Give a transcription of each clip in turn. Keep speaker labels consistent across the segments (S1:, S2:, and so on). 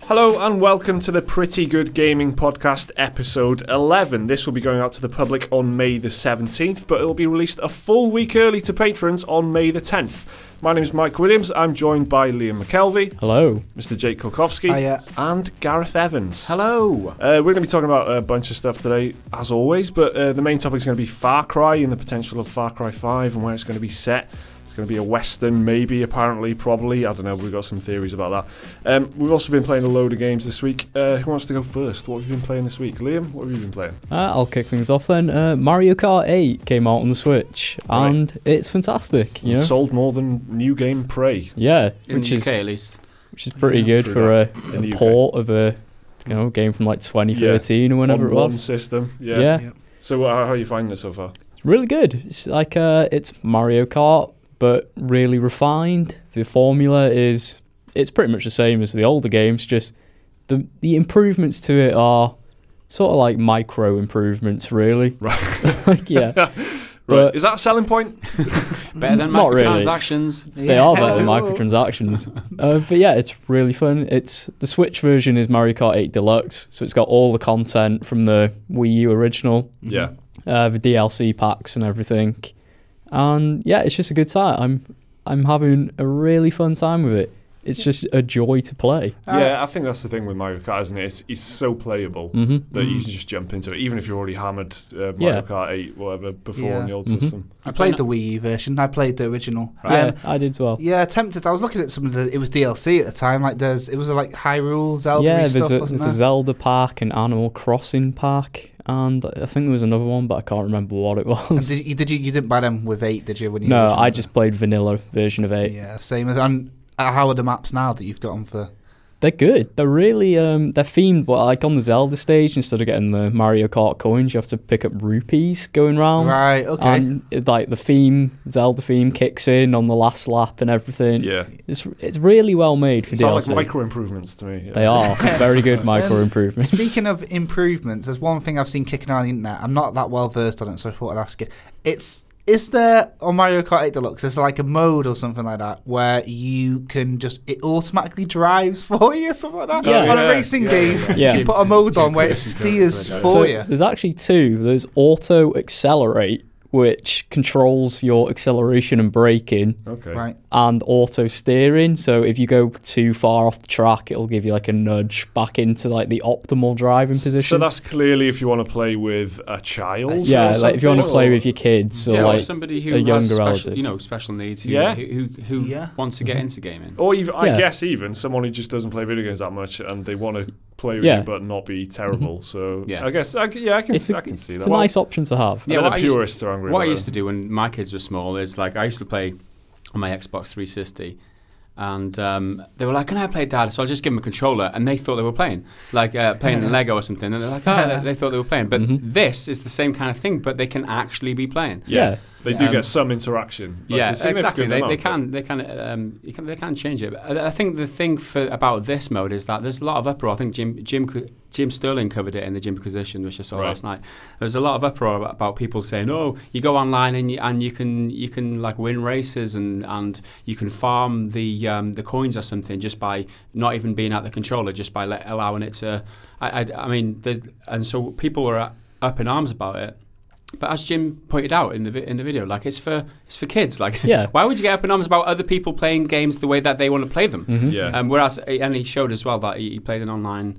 S1: Hello and welcome to the Pretty Good Gaming Podcast episode 11. This will be going out to the public on May the 17th, but it will be released a full week early to patrons on May the 10th. My name is Mike Williams. I'm joined by Liam McKelvey.
S2: Hello.
S1: Mr. Jake Kulkowski.
S3: Hiya.
S1: And Gareth Evans.
S4: Hello.
S1: We're going to be talking about a bunch of stuff today, as always, but the main topic is going to be Far Cry and the potential of Far Cry 5 and where it's going to be set. It's going to be a Western, maybe, apparently, probably. I don't know, we've got some theories about that. We've also been playing a load of games this week. Who wants to go first? What have you been playing this week? Liam, what have you been playing?
S2: I'll kick things off then. Mario Kart 8 came out on the Switch, and it's fantastic. You know?
S1: Sold more than New Game Prey.
S2: Yeah,
S4: In
S2: which
S4: the
S2: is
S4: UK at least.
S2: which is pretty good for a port of a game from like 2013 or whenever it
S1: on
S2: was.
S1: one system,
S2: Yeah.
S3: Yep.
S1: So how are you finding it so far?
S2: It's really good. It's like it's Mario Kart, but really refined. The formula it's pretty much the same as the older games, just the improvements to it are sort of like micro improvements, really.
S1: Right.
S2: Like, yeah.
S1: Right.
S2: But
S1: Is that a selling point?
S4: Better than
S2: Not really.
S4: microtransactions.
S2: they are better than microtransactions. But yeah, it's really fun. It's the Switch version is Mario Kart 8 Deluxe, so it's got all the content from the Wii U original,
S1: Yeah.
S2: the DLC packs and everything. And yeah, it's just a good time. I'm having a really fun time with it. It's just a joy to play.
S1: Yeah, I think that's the thing with Mario Kart, isn't it? It's so playable that you can just jump into it, even if you're already hammered Mario Kart 8, whatever, before on the old system.
S3: I played the Wii U version. I played the original.
S2: Yeah, I did as well.
S3: Yeah, tempted. I was looking at some of the. It was DLC at the time. Like it was like Hyrule Zelda
S2: Yeah,
S3: stuff.
S2: there's
S3: Wasn't
S2: a
S3: there?
S2: Zelda pack, an Animal Crossing pack, and I think there was another one, but I can't remember what it was.
S3: And you didn't buy them with 8, did you? When you
S2: No,
S3: originally
S2: I
S3: did?
S2: just played vanilla version of 8.
S3: Yeah, same as. And how are the maps now that you've got them for?
S2: They're good. They're really they're themed, but like on the Zelda stage, instead of getting the Mario Kart coins, you have to pick up rupees going round.
S3: Right. Okay.
S2: And like the Zelda theme kicks in on the last lap and everything.
S1: Yeah.
S2: It's really well made for
S1: It's all
S2: DLC.
S1: like micro improvements to me. Yeah.
S2: They are very good micro improvements.
S3: Speaking of improvements, there's one thing I've seen kicking around the internet. I'm not that well versed on it, so I thought I'd ask you. Is there on Mario Kart 8 Deluxe, there's like a mode or something like that where you can it automatically drives for you or something like that?
S2: Yeah.
S3: On a racing game,
S2: Yeah.
S3: you put a mode on where it steers
S1: So
S3: for you.
S2: There's actually two. There's auto accelerate, which controls your acceleration and braking,
S1: Okay.
S3: Right.
S2: and auto steering. So if you go too far off the track, it'll give you like a nudge back into like the optimal driving position.
S1: So that's clearly if you want to play with a child.
S2: yeah,
S1: or
S2: like if you want to
S1: something,
S2: play
S1: or-
S2: with your kids or
S4: Or
S2: like
S4: somebody
S2: a
S4: who
S2: younger
S4: has
S2: relative.
S4: special needs, who
S1: Yeah.
S4: who wants to get into gaming.
S1: Or even, I
S2: Yeah.
S1: guess even someone who just doesn't play video games that much and they want to play with
S2: Yeah.
S1: you but not be terrible. So
S4: Yeah.
S1: I guess I can see that.
S2: It's a nice option to have.
S1: Yeah,
S4: what
S1: the
S4: I used-
S1: purists are angry
S4: What I
S1: about
S4: used to
S1: it.
S4: do when my kids were small is like I used to play on my Xbox 360. And they were like, "Can I play, Dad?" So I'll just give them a controller, and they thought they were playing, like playing Lego or something. And they're like, "Oh," they thought they were playing. But this is the same kind of thing, but they can actually be playing.
S1: Yeah. They do
S4: Um,
S1: get some interaction. Like
S4: Yeah,
S1: a significant
S4: exactly.
S1: amount,
S4: They can change it. But I think the thing about this mode is that there's a lot of uproar. I think Jim Sterling covered it in the Jim Position, which I saw last night. There's a lot of uproar about people saying, "Oh, you go online and you can like win races and you can farm the coins or something just by not even being at the controller, just by allowing it to." I mean, and so people were up in arms about it. But as Jim pointed out in the video, like it's for kids. Like,
S2: Yeah.
S4: why would you get up in arms about other people playing games the way that they want to play them?
S1: Yeah.
S4: Whereas, and he showed as well that he played an online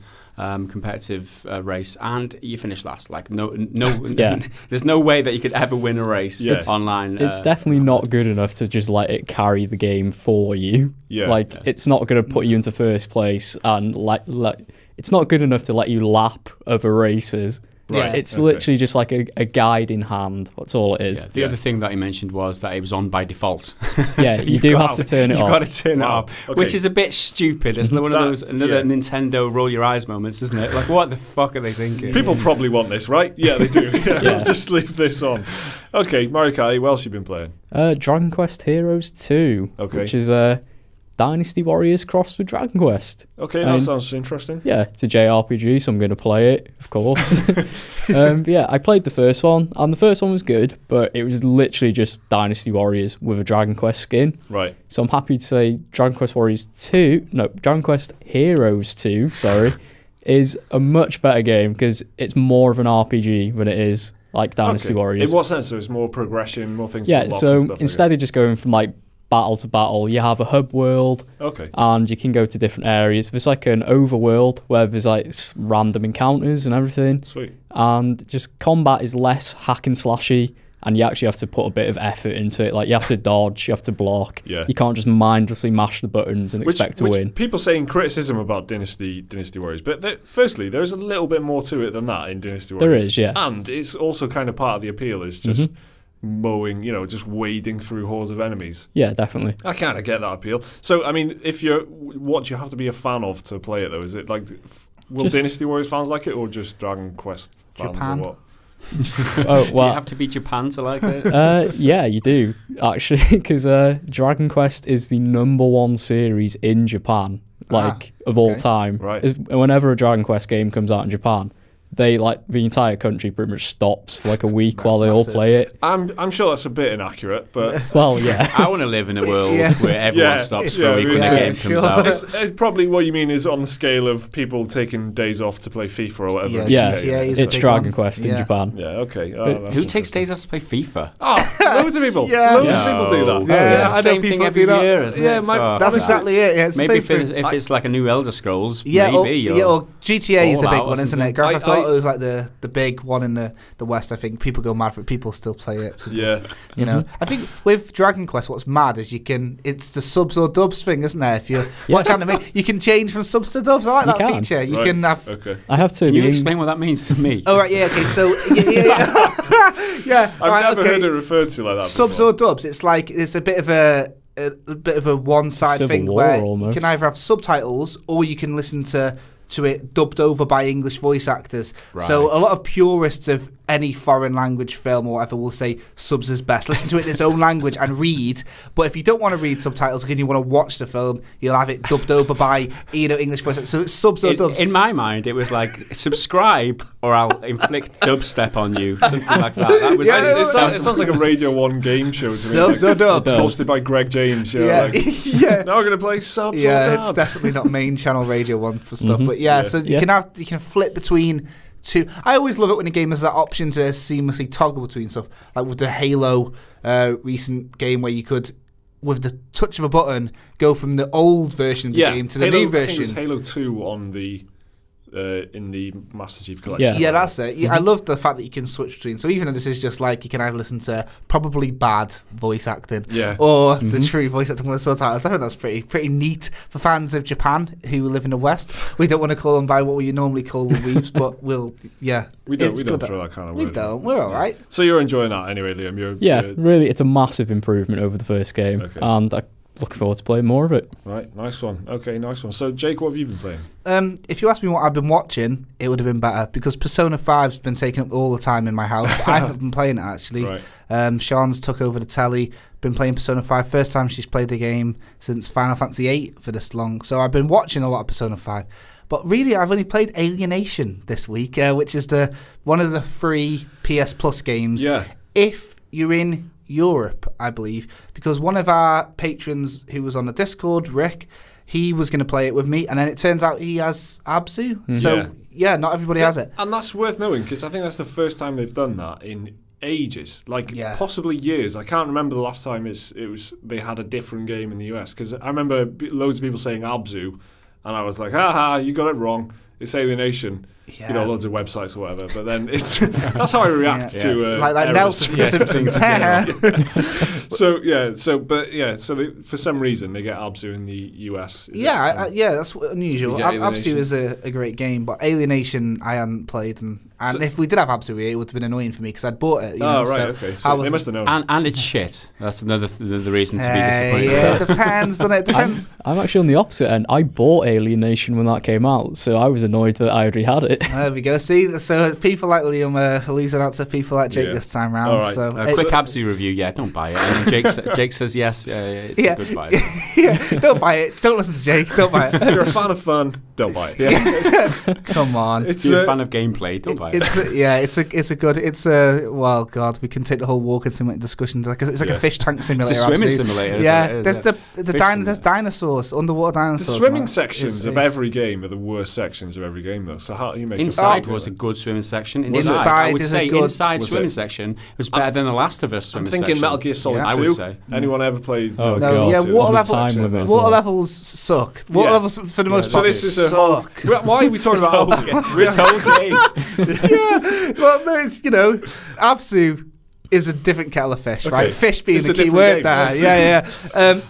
S4: competitive race and you finished last. Like
S2: Yeah.
S4: there's no way that you could ever win a race
S1: Yeah.
S4: online.
S2: It's definitely not good enough to just let it carry the game for you.
S1: Yeah.
S2: Like it's not going to put you into first place, and it's not good enough to let you lap other races.
S3: Right.
S2: It's
S1: Okay.
S2: literally just like a guide in hand. That's all it is.
S4: The other thing that he mentioned was that it was on by default.
S2: Yeah,
S4: So
S2: you
S4: you've
S2: do
S4: got
S2: have to turn it
S4: You've
S2: off.
S4: got to turn it
S1: Wow.
S4: off,
S1: Okay.
S4: which is a bit stupid. It's one of those another
S1: yeah.
S4: Nintendo roll your eyes moments, isn't it? Like, what the fuck are they thinking?
S1: People probably want this, right? Yeah, they do.
S2: Yeah.
S1: Just leave this on. Okay, Mario Kart, what else you been playing?
S2: Dragon Quest Heroes 2,
S1: Okay.
S2: which is Dynasty Warriors crossed with Dragon Quest.
S1: Okay, that sounds interesting.
S2: Yeah, it's a JRPG, so I'm going to play it, of course. Yeah, I played the first one, and the first one was good, but it was literally just Dynasty Warriors with a Dragon Quest skin.
S1: Right.
S2: So I'm happy to say Dragon Quest Dragon Quest Heroes 2, is a much better game because it's more of an RPG than it is like Dynasty Warriors.
S1: In what sense? So it's more progression, more things to
S2: Yeah,
S1: unlock
S2: so
S1: and stuff,
S2: instead of just going from like battle to battle, you have a hub world, and you can go to different areas. There's like an overworld where there's like random encounters and everything.
S1: Sweet.
S2: And just combat is less hack and slashy, and you actually have to put a bit of effort into it. Like you have to dodge, you have to block.
S1: Yeah.
S2: You can't just mindlessly mash the buttons and expect to win.
S1: People saying criticism about Dynasty Warriors, but firstly, there's a little bit more to it than that in Dynasty Warriors.
S2: There is, yeah.
S1: And it's also kind of part of the appeal is just mowing, just wading through hordes of enemies.
S2: Yeah, definitely.
S1: I kind of get that appeal. So, I mean, what do you have to be a fan of to play it, though? Is it like, will Dynasty Warriors fans like it, or just Dragon Quest fans,
S3: Japan.
S1: or what?
S2: Oh, well,
S4: you have to be Japan to like it?
S2: Yeah, you do, actually, because Dragon Quest is the #1 series in Japan, of all time.
S1: Right.
S2: Whenever a Dragon Quest game comes out in Japan, the entire country pretty much stops for like a week while they all play it.
S1: I'm sure that's a bit inaccurate, but
S2: well, yeah.
S4: I want to live in a world where everyone stops for a week when the game comes out.
S1: It's probably what you mean is on the scale of people taking days off to play FIFA or whatever.
S2: Yeah, it's Dragon Quest in Japan.
S1: Yeah, okay.
S4: Who takes days off to play FIFA?
S1: Oh, loads of people. Loads of people do that.
S3: Yeah,
S4: I know people every year, isn't it?
S3: That's exactly it. Yeah,
S4: maybe if it's like a new Elder Scrolls,
S3: or GTA is a big one, isn't it? Grand Theft Auto is like the big one in the West. I think people go mad for it. People still play it.
S1: Yeah.
S3: I think with Dragon Quest, what's mad is it's the subs or dubs thing, isn't there? If you watch anime, you can change from subs to dubs. I like that feature. You can have.
S1: Okay.
S2: I have to.
S4: Can you explain what that means to me?
S3: Oh right, yeah. Okay, so yeah.
S1: I've never heard it referred to like that.
S3: Subs or dubs. It's like it's a bit of a one-side thing where you can either have subtitles or you can listen to it dubbed over by English voice actors. Right. So a lot of purists of any foreign language film or whatever will say subs is best. Listen to it in its own language and read. But if you don't want to read subtitles and you want to watch the film, you'll have it dubbed over by English voice actors. So it's subs or dubs.
S4: In my mind, it was like subscribe or I'll inflict dubstep on you, something like that. That was.
S1: It sounds like a Radio 1 game show to me.
S3: Subs or dubs.
S1: Hosted by Greg James. Now we're going to play subs or dubs.
S3: Yeah, it's definitely not main channel Radio 1 for stuff. But so you can flip between two. I always love it when a game has that option to seamlessly toggle between stuff, like with the Halo recent game where you could, with the touch of a button, go from the old version of the game to the new version.
S1: I think it was Halo 2 on the in the Master Chief Collection.
S3: Yeah, that's it. Yeah, I love the fact that you can switch between. So even though this is just like you can either listen to probably bad voice acting, or the true voice acting with subtitles. I think that's pretty neat for fans of Japan who live in the West. We don't want to call them by what we normally call the weebs, but we don't throw that kind of word. We don't. We're all right.
S1: So you're enjoying that anyway, Liam?
S2: Really, it's a massive improvement over the first game, and I looking forward to playing more of it.
S1: Right, nice one. Okay, nice one. So, Jake, what have you been playing?
S3: If you asked me what I've been watching, it would have been better because Persona 5's been taking up all the time in my house. But I haven't been playing it actually. Right. Sean's took over the telly. Been playing Persona 5. First time she's played the game since Final Fantasy 8 for this long. So I've been watching a lot of Persona 5. But really, I've only played Alienation this week, which is one of the free PS Plus games.
S1: Yeah.
S3: If you're in Europe, I believe, because one of our patrons who was on the Discord, Rick, he was going to play it with me, and then it turns out he has Abzu. So not everybody has it,
S1: and that's worth knowing because I think that's the first time they've done that in ages, possibly years. I can't remember the last time it was they had a different game in the US because I remember loads of people saying Abzu, and I was like, haha, you got it wrong. It's Alienation. Loads of websites or whatever. But then that's how I react to
S3: like Nelson.
S1: So for some reason they get Abzu in the US.
S3: That's unusual. Abzu is a great game, but Alienation I hadn't played, and And if we did have Absolute, it would have been annoying for me because I'd bought it.
S1: Okay. So they must have known.
S4: And it's shit. That's another reason to be disappointed.
S3: Yeah, it depends, doesn't it? Depends.
S2: I'm actually on the opposite end. I bought Alienation when that came out, so I was annoyed that I already had it.
S3: There we go. See, so people like Liam are losing out to people like Jake this time round.
S1: Right.
S3: So
S4: quick Absolute review. Yeah, don't buy it. And then Jake says yes. It's a good buy.
S3: Don't buy it. Don't listen to Jake. Don't buy it.
S1: If you're a fan of fun, don't buy it.
S3: Come on.
S4: If you're a fan of gameplay, don't buy it.
S3: Well, God, we can take the whole walking simulator discussion. It's like a fish tank simulator.
S4: It's a swimming simulator.
S3: Yeah, there's dinosaurs, underwater dinosaurs.
S1: The swimming sections of every game are the worst sections of every game, though. So how do you make
S4: Inside was a good swimming section. I would say inside swimming section was better than the Last of Us swimming section.
S1: I'm thinking Metal Gear Solid 2.
S4: I would say.
S1: Anyone ever played?
S2: Oh,
S1: Metal Gear
S2: God.
S3: Yeah, water levels suck. Water levels, for the most part, suck.
S1: Why are we talking about
S4: this whole game?
S3: Yeah, well, no, it's Absu is a different kettle of fish, right? Fish being the key word there. Yeah.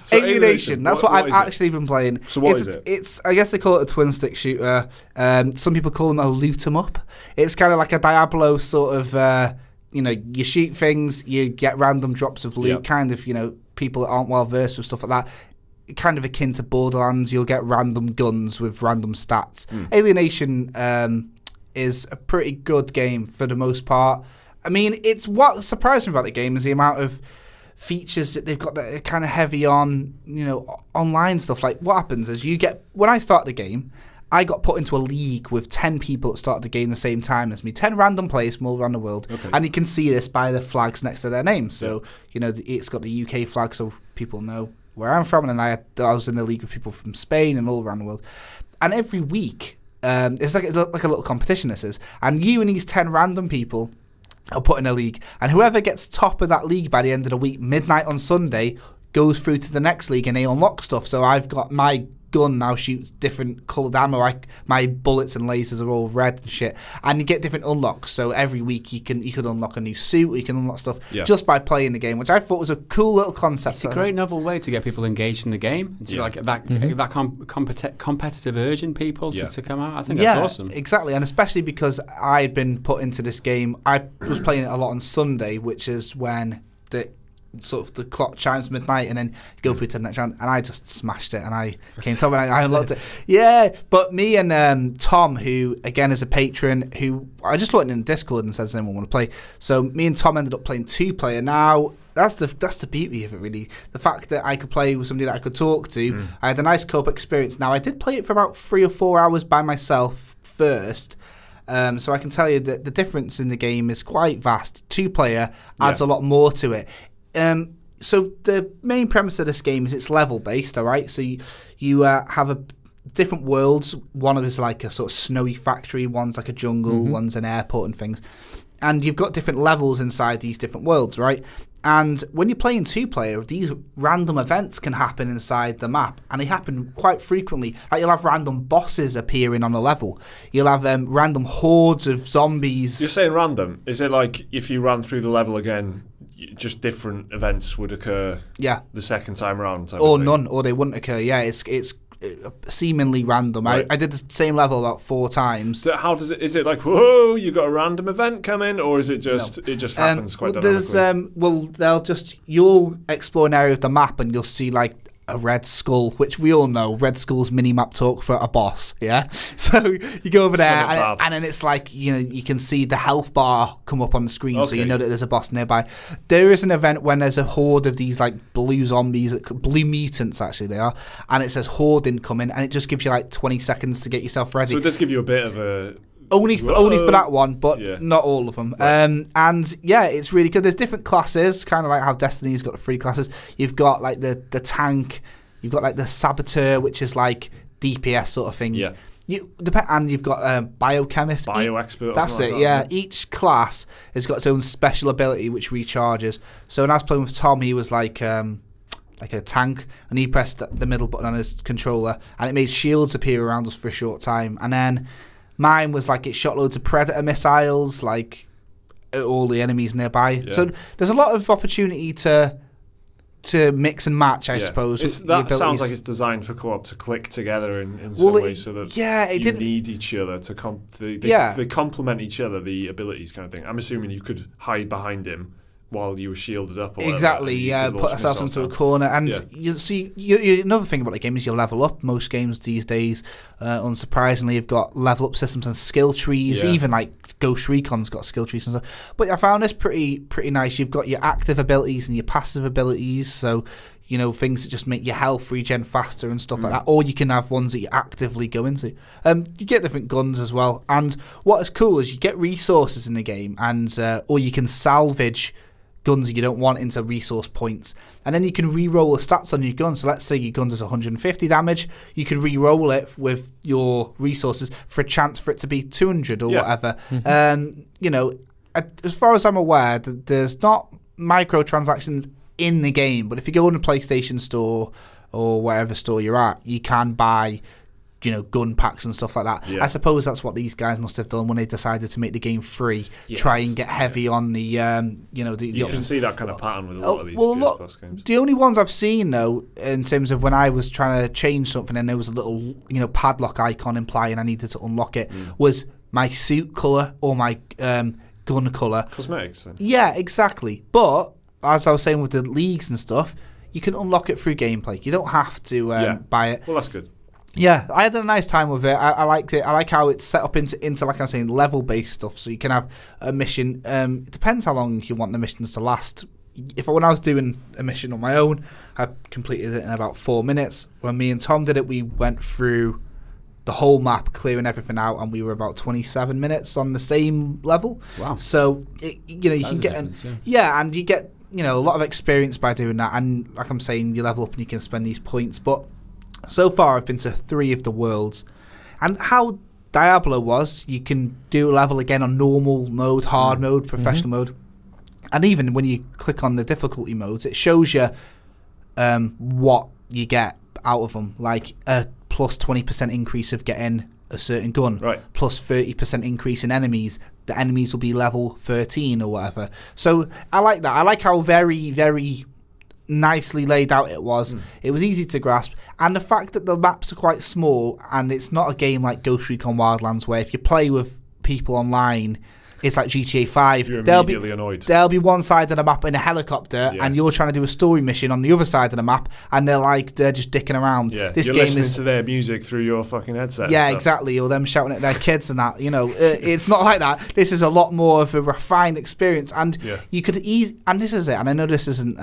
S3: So Alienation, that's what I've actually been playing.
S1: So what is it?
S3: It's I guess they call it a twin stick shooter. Some people call them a loot 'em up. It's kind of like a Diablo sort of. You shoot things, you get random drops of loot. Kind of, people that aren't well versed with stuff like that. Kind of akin to Borderlands, you'll get random guns with random stats. Alienation is a pretty good game for the most part. I mean, it's what surprised me about the game is the amount of features that they've got that are kind of heavy on, online stuff. Like what happens is when I start the game, I got put into a league with 10 people that started the game the same time as me. 10 random players from all around the world. Okay. And you can see this by the flags next to their names. So, it's got the UK flag so people know where I'm from. And I was in the league with people from Spain and all around the world. And every week, it's like a little competition, this is. And you and these 10 random people are put in a league. And whoever gets top of that league by the end of the week, midnight on Sunday, goes through to the next league and they unlock stuff. So I've got my gun now shoots different coloured ammo. My bullets and lasers are all red and shit. And you get different unlocks. So every week you could unlock a new suit, or you can unlock stuff just by playing the game, which I thought was a cool little concept.
S4: It's a great novel way to get people engaged in the game. To like that competitive urge in people to come out. I think that's awesome. Exactly,
S3: and especially because I'd been put into this game. I was playing it a lot on Sunday, which is when the clock chimes midnight and then you go through to the next round, and I just smashed it and I came top and I unlocked it. Yeah, but me and Tom, who again is a patron, who I just looked in Discord and said, does anyone want to play? So me and Tom ended up playing 2-player. Now that's the beauty of it, really. The fact that I could play with somebody that I could talk to. I had a nice co-op experience. Now I did play it for about 3 or 4 hours by myself first. So I can tell you that the difference in the game is quite vast. 2-player adds a lot more to it. So the main premise of this game is it's level based, all right? So you have different worlds. One of them is like a sort of snowy factory, one's like a jungle, one's an airport and things. And you've got different levels inside these different worlds, right? And when you're playing 2-player, these random events can happen inside the map, and they happen quite frequently. Like you'll have random bosses appearing on a level. You'll have random hordes of zombies.
S1: You're saying random? Is it like if you ran through the level again, just different events would occur the second time around?
S3: Or none, or they wouldn't occur. Yeah, it's seemingly random. Right. I did the same level about 4 times.
S1: So how does it? Is it like, whoa, you got a random event coming, or is it just it just happens quite dynamically?
S3: You'll explore an area of the map and you'll see like a red skull, which we all know Red Skull's mini-map talk for a boss, yeah? So you go over there and then it's like, you can see the health bar come up on the screen, so you know that there's a boss nearby. There is an event when there's a horde of these like blue zombies, blue mutants actually they are, and it says horde incoming, and it just gives you like 20 seconds to get yourself ready.
S1: So it does give you a bit of a...
S3: Only for that one, but not all of them. Right. And yeah, it's really good. There's different classes, kind of like how Destiny's got the 3 classes. You've got like the tank, you've got like the saboteur, which is like DPS sort of thing. Yeah. And you've got biochemist,
S1: bioexpert.
S3: That's it. Yeah. Each class has got its own special ability which recharges. So when I was playing with Tom, he was like a tank, and he pressed the middle button on his controller, and it made shields appear around us for a short time, and then. Mine was like it shot loads of predator missiles, like at all the enemies nearby. Yeah. So there's a lot of opportunity to to mix and match, I suppose.
S1: That sounds like it's designed for co-op to click together in some way, so that you need each other to they complement each other, the abilities kind of thing. I'm assuming you could hide behind him while you were shielded up. Or
S3: exactly, yeah. Put ourselves into a corner, and you see. Another thing about the game is you level up. Most games these days, unsurprisingly, have got level up systems and skill trees. Yeah. Even like Ghost Recon's got skill trees and stuff. But I found this pretty nice. You've got your active abilities and your passive abilities. So, you know, things that just make your health regen faster and stuff like that. Or you can have ones that you actively go into. You get different guns as well. And what is cool is you get resources in the game, and or you can salvage guns that you don't want into resource points, and then you can re-roll the stats on your gun. So let's say your gun does 150 damage, you can re-roll it with your resources for a chance for it to be 200 or whatever. You know, as far as I'm aware, there's not microtransactions in the game, but if you go on the PlayStation Store or wherever store you're at, you can buy, you know, gun packs and stuff like that. I suppose that's what these guys must have done when they decided to make the game free. Try and get heavy on the, you know,
S1: you can see that kind of pattern with a lot of these PS Plus games.
S3: The only ones I've seen though, in terms of when I was trying to change something and there was a little, you know, padlock icon implying I needed to unlock it, was my suit color or my gun color.
S1: Cosmetics. Then.
S3: Yeah, exactly. But as I was saying with the leagues and stuff, you can unlock it through gameplay. You don't have to buy it.
S1: Well, that's good.
S3: Yeah, I had a nice time with it. I liked it. I like how it's set up into like I'm saying, level-based stuff. So you can have a mission. It depends how long you want the missions to last. When I was doing a mission on my own, I completed it in about 4 minutes. When me and Tom did it, we went through the whole map, clearing everything out, and we were about 27 minutes on the same level.
S4: Wow.
S3: So, you know, you can get... and you get, you know, a lot of experience by doing that. And like I'm saying, you level up and you can spend these points. But so far, I've been to 3 of the worlds. And how Diablo was, you can do a level again on normal mode, hard mode, professional mode. And even when you click on the difficulty modes, it shows you what you get out of them. Like a plus 20% increase of getting a certain gun.
S1: Right.
S3: Plus 30% increase in enemies. The enemies will be level 13 or whatever. So I like that. I like how very, very nicely laid out it was. It was easy to grasp, and the fact that the maps are quite small, and it's not a game like Ghost Recon Wildlands where if you play with people online, it's like GTA 5.
S1: You're immediately annoyed.
S3: There'll be one side of the map in a helicopter, and you're trying to do a story mission on the other side of the map, and they're just dicking around.
S1: Yeah,
S3: this
S1: you're
S3: game
S1: listening
S3: is
S1: to their music through your fucking headset.
S3: Yeah, exactly. Or them shouting at their kids and that. You know, it's not like that. This is a lot more of a refined experience, and you could and this is it. And I know this isn't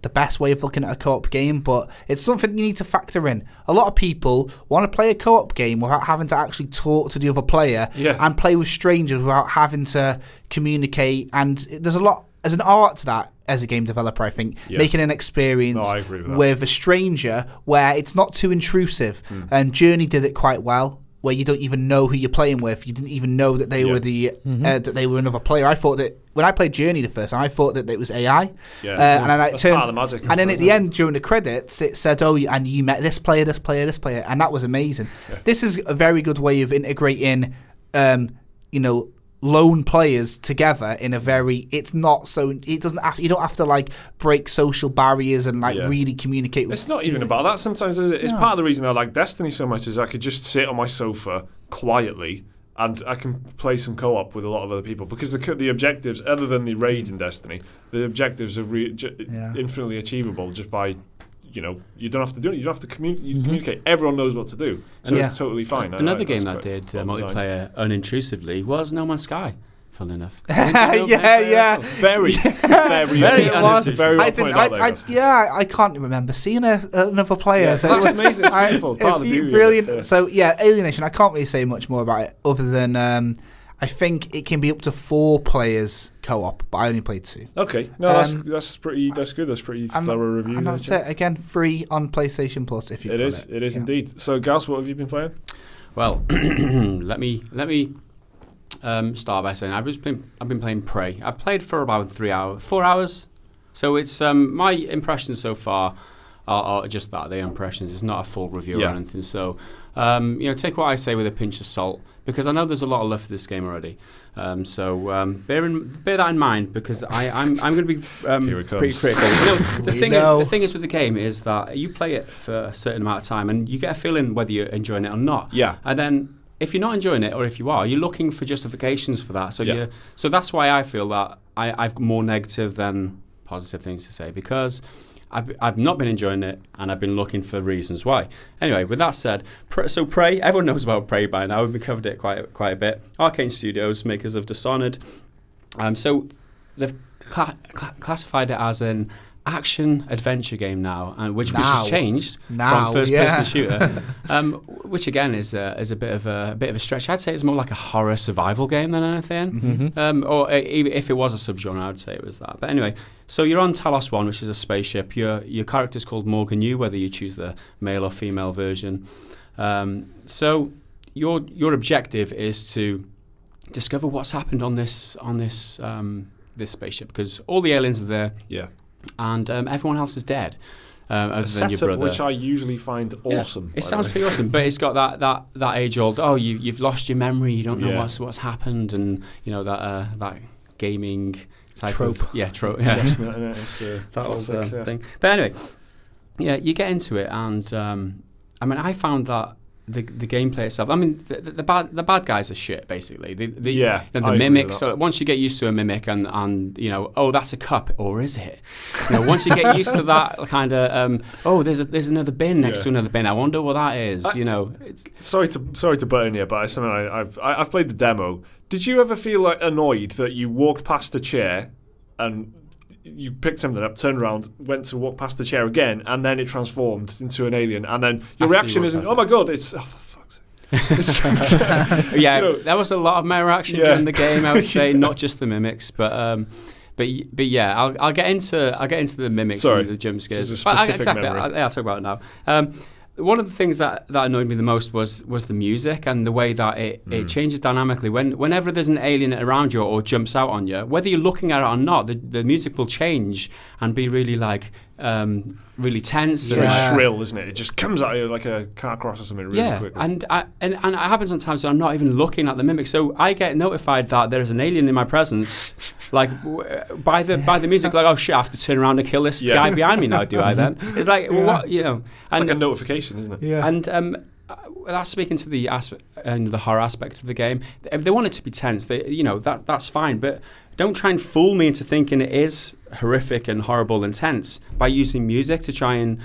S3: the best way of looking at a co-op game, but it's something you need to factor in. A lot of people want to play a co-op game without having to actually talk to the other player and play with strangers without having to communicate, and there's an art to that as a game developer, I think, making an experience with a stranger where it's not too intrusive. And Journey did it quite well, where you don't even know who you're playing with. You didn't even know that they were that they were another player. I thought that when I played Journey the first time, I thought that it was AI. And then
S1: that's part of the magic.
S3: And then at the end, during the credits, it said, "Oh, and you met this player, this player, this player," and that was amazing. This is a very good way of integrating, you know, lone players together in a very. It's not so. It doesn't have. You don't have to like break social barriers and like really communicate.
S1: It's not even about that. Sometimes it's part of the reason I like Destiny so much is I could just sit on my sofa quietly and I can play some co-op with a lot of other people because the objectives, other than the raids in Destiny, the objectives are infinitely achievable just by. You know, you don't have to do it. You don't have to communicate. Everyone knows what to do, so it's totally fine.
S4: Another game that did multiplayer unintrusively was No Man's Sky. Fun enough.
S1: Very
S3: I can't remember seeing another player. So
S1: that's amazing. It's beautiful. Part of the beauty.
S3: Brilliant. So Alienation. I can't really say much more about it other than I think it can be up to 4 players co-op, but I only played 2.
S1: Okay, no, that's pretty. That's good. That's pretty thorough review.
S3: And that's it. Again, free on PlayStation Plus if you.
S1: It is. It is indeed. So, Gals, what have you been playing?
S4: Well, let me start by saying I've been playing Prey. I've played for about 4 hours. So it's my impressions so far are just that, the impressions. It's not a full review or anything. So you know, take what I say with a pinch of salt. because I know there's a lot of love for this game already. So bear that in mind, because I'm going to be pretty critical. The thing is with the game is that you play it for a certain amount of time and you get a feeling whether you're enjoying it or not.
S1: Yeah.
S4: And then if you're not enjoying it, or if you are, you're looking for justifications for that. So that's why I feel that I've more negative than positive things to say, because I've not been enjoying it and I've been looking for reasons why. Anyway, with that said, so Prey, everyone knows about Prey by now. We covered it quite a bit. Arcane Studios, makers of Dishonored. So they've classified it as an action-adventure game now, and which has changed from first-person shooter, which again is a bit of a stretch. I'd say it's more like a horror survival game than anything, or if it was a subgenre, I'd say it was that. But anyway, so you're on Talos 1, which is a spaceship. Your character's called Morgan Yu, whether you choose the male or female version. So your objective is to discover what's happened on this spaceship, because all the aliens are there.
S1: Yeah.
S4: And everyone else is dead, other than your brother.
S1: Which I usually find awesome.
S4: It sounds pretty awesome, but it's got that age-old, you've lost your memory, you don't know what's happened, and that gaming type
S3: trope.
S4: Trope. Yeah,
S1: that
S4: thing. But anyway, you get into it, and I found that the gameplay itself. I mean, the bad guys are shit, basically. The mimics. So once you get used to a mimic, and that's a cup, or is it? Once you get used to that kind of there's another bin next to another bin. I wonder what that is.
S1: Sorry to butt in here, but it's something I've played the demo. Did you ever feel like annoyed that you walked past a chair and you picked something up, turned around, went to walk past the chair again, and then it transformed into an alien, and then your reaction isn't, oh my god, it's, oh for fuck's sake.
S4: That was a lot of my reaction during the game, I would say, not just the mimics, but yeah, I'll get into the mimics and the jump scares.
S1: This is a specific memory.
S4: I'll talk about it now. One of the things that annoyed me the most was the music and the way that it changes dynamically. Whenever there's an alien around you or jumps out on you, whether you're looking at it or not, the music will change and be really really tense.
S1: It's very shrill, isn't it? It just comes at you like a car cross or something really quickly.
S4: And it happens sometimes when I'm not even looking at the mimic. So I get notified that there's an alien in my presence, by the music. Like, oh shit, I have to turn around and kill this guy behind me now. Do I then? It's like what It's
S1: like a notification, isn't it?
S4: Yeah. And that's speaking to the horror aspect of the game. If they want it to be tense, that's fine, but don't try and fool me into thinking it is horrific and horrible and tense by using music to try and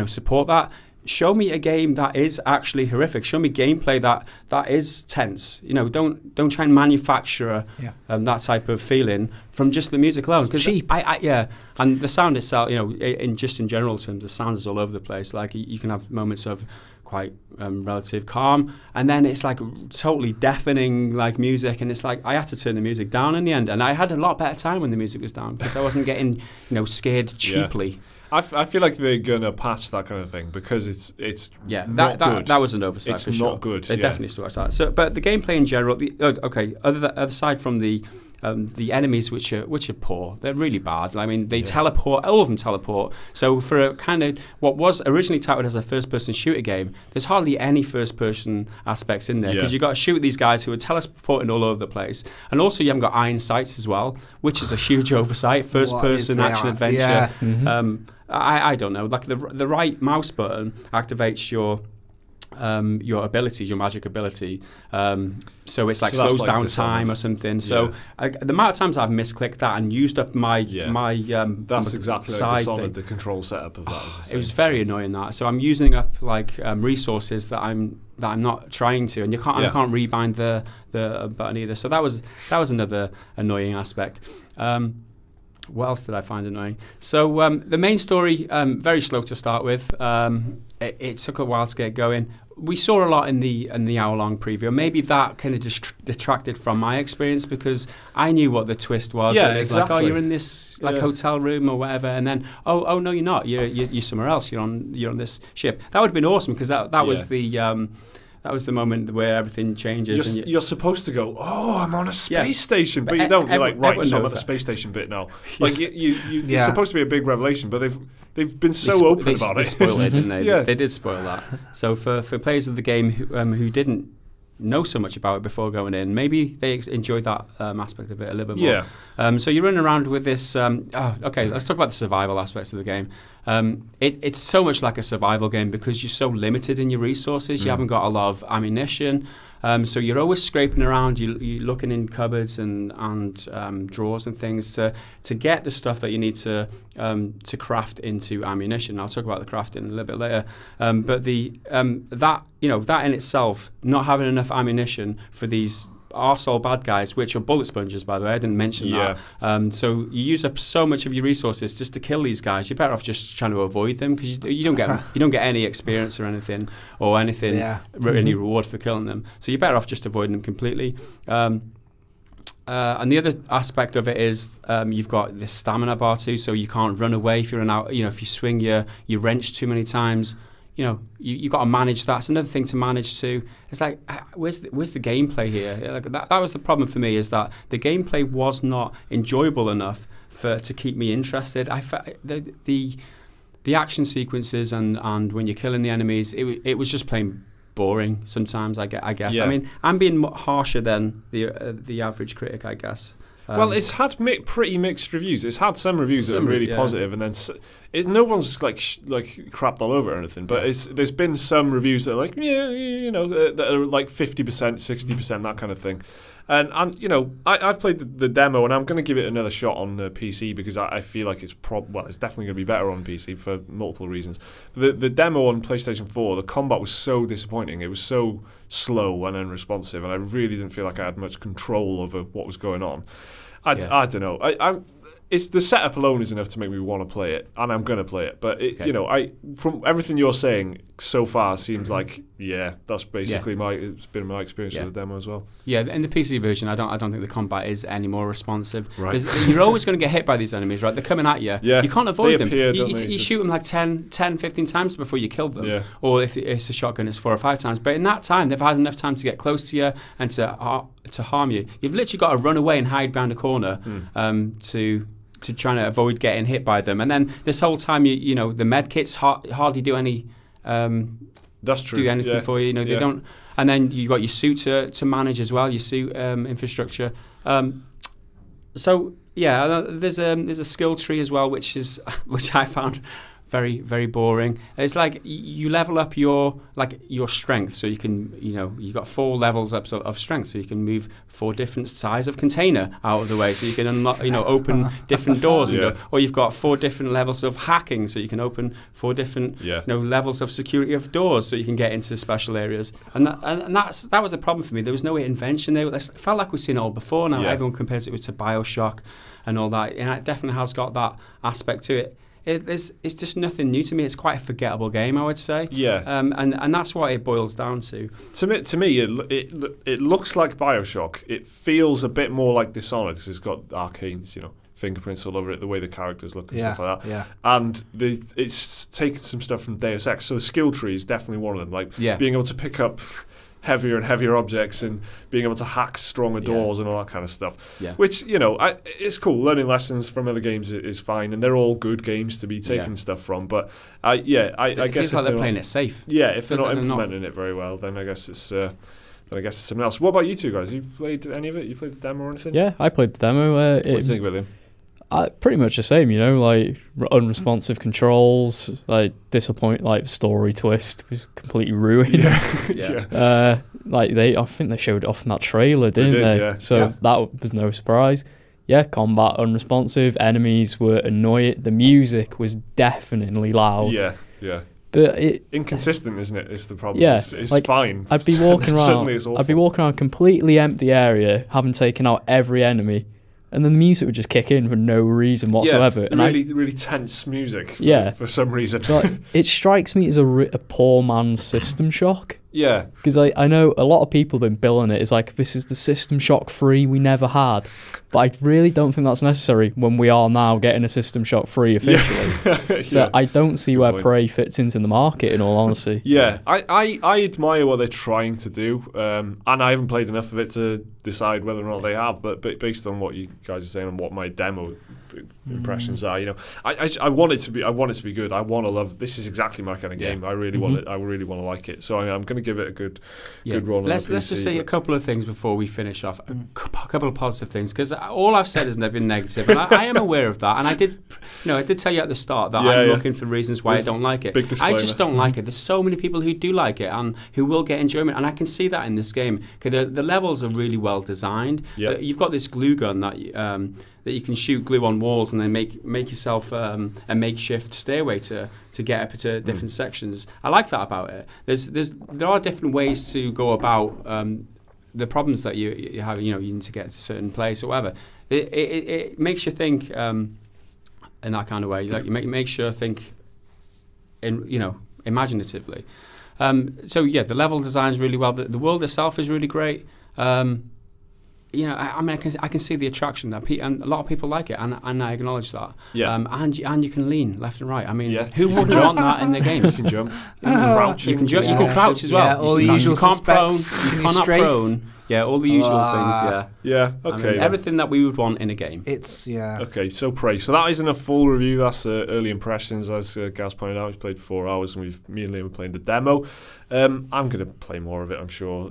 S4: support that. Show me a game that is actually horrific. Show me gameplay that is tense. Don't try and manufacture that type of feeling from just the music alone.
S3: Cheap.
S4: And the sound itself. In general terms, the sound is all over the place. Like you can have moments of quite relative calm, and then it's like totally deafening like music, and it's like I had to turn the music down in the end, and I had a lot better time when the music was down because I wasn't getting scared cheaply.
S1: I feel like they're gonna patch that kind of thing because it's not good.
S4: That was an oversight.
S1: It's
S4: for sure.
S1: not good.
S4: They definitely still watch that. So, but the gameplay in general, aside from the enemies, which are poor, they're really bad. I mean, they teleport. All of them teleport. So for a kind of what was originally touted as a first-person shooter game, there's hardly any first-person aspects in there because you've got to shoot these guys who are teleporting all over the place, and also you haven't got iron sights as well, which is a huge oversight. First-person action adventure.
S3: Yeah. Mm-hmm.
S4: I don't know. Like the right mouse button activates your abilities, your magic ability. So it's like slows down time or something. So the amount of times I've misclicked that and used up my
S1: that's exactly like Dishonored, the control setup of that.
S4: It was very annoying that. So I'm using up resources that I'm not trying to, and I can't rebind the button either. So that was another annoying aspect. What else did I find annoying? So the main story, very slow to start with. It took a while to get going. We saw a lot in the hour-long preview. Maybe that kind of just detracted from my experience because I knew what the twist was.
S1: Yeah,
S4: it's
S1: exactly.
S4: like, oh, you're in this hotel room or whatever, and then oh no, you're not. You're somewhere else. You're on this ship. That would have been awesome because that was the. That was the moment where everything changes.
S1: You're supposed to go, oh, I'm on a space station, but you don't. You're like, right, so I'm at the space station bit now. Like it's supposed to be a big revelation, but they've been so open about it.
S4: They spoiled it, didn't they?
S1: Yeah.
S4: They did spoil that. So for players of the game who didn't know so much about it before going in. Maybe they enjoyed that aspect of it a little bit more.
S1: Yeah.
S4: So you're running around with this. Okay, let's talk about the survival aspects of the game. It's so much like a survival game because you're so limited in your resources. You haven't got a lot of ammunition. So you're always scraping around. You're looking in cupboards and drawers and things to get the stuff that you need to craft into ammunition. I'll talk about the crafting a little bit later. But that in itself, not having enough ammunition for these arsehole bad guys, which are bullet sponges, by the way. I didn't mention that. So you use up so much of your resources just to kill these guys. You're better off just trying to avoid them because you don't get any experience or anything any reward for killing them. So you're better off just avoiding them completely. And the other aspect of it is you've got this stamina bar too, so you can't run away if you're if you swing your wrench too many times. You got to manage that. It's another thing to manage too. It's like, where's the gameplay here? Like that was the problem for me, is that the gameplay was not enjoyable enough to keep me interested. The action sequences and when you're killing the enemies, it was just plain boring sometimes. I guess.
S1: Yeah.
S4: I mean, I'm being harsher than the average critic, I guess.
S1: Well, it's had pretty mixed reviews. It's had some reviews that are really positive, and then no one's like crapped all over or anything. But there's been some reviews that are like, that are like 50%, 60%, that kind of thing. And I've played the demo, and I'm going to give it another shot on the PC because I feel like it's definitely going to be better on PC for multiple reasons. The demo on PlayStation 4, the combat was so disappointing. It was so slow and unresponsive, and I really didn't feel like I had much control over what was going on. I don't know. It's the setup alone is enough to make me want to play it, and I'm going to play it. But from everything you're saying so far, seems like that's basically it's been my experience with the demo as well. Yeah,
S4: in the PC version, I don't think the combat is any more responsive.
S1: Right.
S4: You're always going to get hit by these enemies, right? They're coming at you.
S1: Yeah.
S4: You can't avoid them.
S1: Appear,
S4: you shoot them like 10, 15 times before you kill them.
S1: Yeah.
S4: Or if it's a shotgun, it's 4 or 5 times. But in that time, they've had enough time to get close to you and to harm you. You've literally got to run away and hide behind a corner to try to avoid getting hit by them. And then this whole time, the med kits hardly do any.
S1: That's true.
S4: Do anything for you. They don't. And then you got your suit to manage as well. Your suit infrastructure. So there's a skill tree as well, which I found very, very boring. It's like you level up your strength, so you can you got 4 levels up of strength, so you can move 4 different size of container out of the way, so you can unlock open different doors, or you've got 4 different levels of hacking, so you can open 4 different levels of security of doors, so you can get into special areas. And that was a problem for me. There was no invention there. It felt like we've seen it all before. Now everyone compares it to BioShock and all that, and it definitely has got that aspect to it. It's just nothing new to me. It's quite a forgettable game, I would say.
S1: Yeah.
S4: And that's what it boils down to.
S1: To me, it looks like BioShock. It feels a bit more like Dishonored because it's got Arcane's, fingerprints all over it, the way the characters look and stuff like that.
S3: Yeah.
S1: And it's taken some stuff from Deus Ex. So the skill tree is definitely one of them. Like being able to pick up heavier and heavier objects and being able to hack stronger doors and all that kind of stuff. Yeah. Which, it's cool. Learning lessons from other games is fine, and they're all good games to be taking stuff from. But I guess
S4: it feels like they're playing it safe.
S1: Yeah, if they're not implementing it very well, then I guess it's something else. What about you two guys? You played any of it? You played the demo or anything?
S2: Yeah, I played the demo.
S1: What do you think, William?
S2: Pretty much the same, like unresponsive controls, like story twist was completely ruined. I think they showed it off in that trailer, didn't they?
S1: Yeah.
S2: So that was no surprise. Yeah, combat unresponsive, enemies were annoying. The music was definitely loud.
S1: Yeah.
S2: But
S1: inconsistent, isn't it? Is the problem?
S2: Yeah,
S1: it's fine.
S2: I'd be walking around.
S1: Suddenly it's awful.
S2: I'd be walking around a completely empty area, having taken out every enemy. And then the music would just kick in for no reason whatsoever.
S1: And really tense music for some reason.
S2: It strikes me as a poor man's System Shock.
S1: Yeah.
S2: Because I know a lot of people have been billing it as like, this is the System Shock 3 we never had. But I really don't think that's necessary when we are now getting a System Shock 3 officially. So I don't see where Prey fits into the market, in all honesty.
S1: Yeah, I admire what they're trying to do. And I haven't played enough of it to decide whether or not they have. But based on what you guys are saying and what my demo impressions are. You know, I want it to be. I want it to be good. I want to love. This is exactly my kind of game. I really want it. I really want to like it. So I'm going to give it a good run.
S4: Let's just say a couple of things before we finish off. A couple of positive things, because all I've said has never been negative, and I am aware of that. And I did tell you at the start that I'm looking for reasons why I don't like it. I just don't like it. There's so many people who do like it and who will get enjoyment, and I can see that in this game. Okay, the levels are really well designed. You've got this glue gun that you can shoot glue on walls and then make yourself a makeshift stairway to get up to different sections. I like that about it. There are different ways to go about the problems that you have. You need to get to a certain place or whatever. It makes you think in that kind of way. Like, it makes you think imaginatively. So the level design is really well. The world itself is really great. I can see the attraction that and a lot of people like it, and I acknowledge that. And you can lean left and right. I mean, who wouldn't want that in the game? You can jump, you can crouch, you can crouch as well.
S3: Yeah, all the usual suspects.
S4: You cannot prone. Yeah, all the usual things.
S1: Yeah. Okay.
S4: I mean, everything that we would want in a game.
S1: Okay, so Prey. So that isn't a full review. That's early impressions, as Gaz pointed out. He's played 4 hours, and me and Liam were playing the demo. I'm going to play more of it, I'm sure,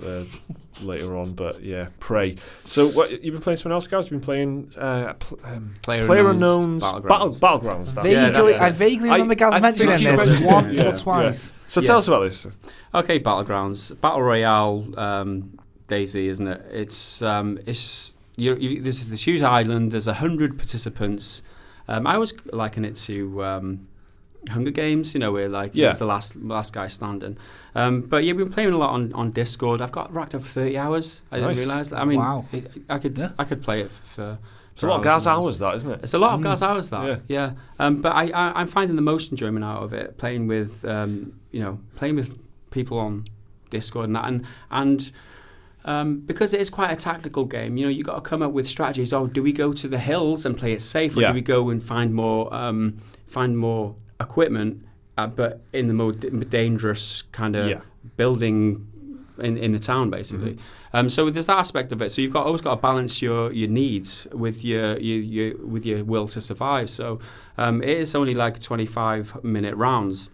S1: later on. But yeah, Prey. So what you've been playing? Something else, Gaz? You've been playing Playerunknown's Battlegrounds.
S3: I vaguely remember Gaz mentioning this once or twice.
S1: So tell us about this.
S4: Okay, Battlegrounds, Battle Royale. Daisy, isn't it? It's this is this huge island. There's 100 participants. I always liken it to Hunger Games, where it's the last guy standing. But we've been playing a lot on Discord. I've got racked up 30 hours. I didn't realise that. I mean, wow. I could play it for.
S1: It's a lot of Gaz hours, that, isn't it?
S4: It's a lot of Gaz hours, that. Yeah. But I'm finding the most enjoyment out of it playing with playing with people on Discord and that, and because it is quite a tactical game, you got to come up with strategies. Oh, do we go to the hills and play it safe, or do we go and find more equipment, but in the more dangerous kind of building in the town, basically. So there's that aspect of it. So you've always got to balance your needs with your will to survive. So it is only like 25-minute rounds.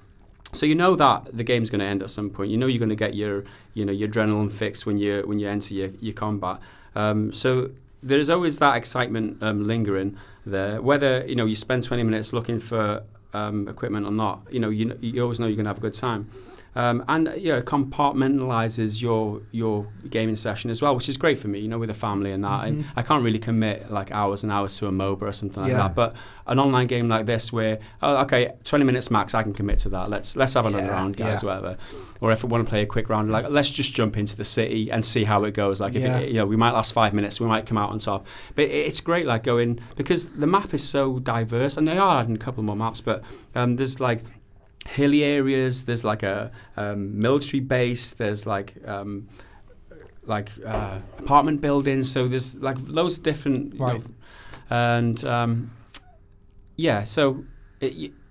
S4: So you know that the game's going to end at some point. You know you're going to get your adrenaline fix when you enter your combat. So there's always that excitement lingering there. Whether you spend 20 minutes looking for equipment or not, you always know you're going to have a good time. And it compartmentalizes your gaming session as well, which is great for me, with a family and that. I can't really commit like hours and hours to a MOBA or something like that. But an online game like this, where 20 minutes max, I can commit to that. Let's have another round, guys, whatever. Or if I want to play a quick round, let's just jump into the city and see how it goes. Like if we might last 5 minutes, we might come out on top. But it's great, going, because the map is so diverse, and they are adding a couple more maps. But there's hilly areas. There's a military base. There's apartment buildings. So there's loads of different. So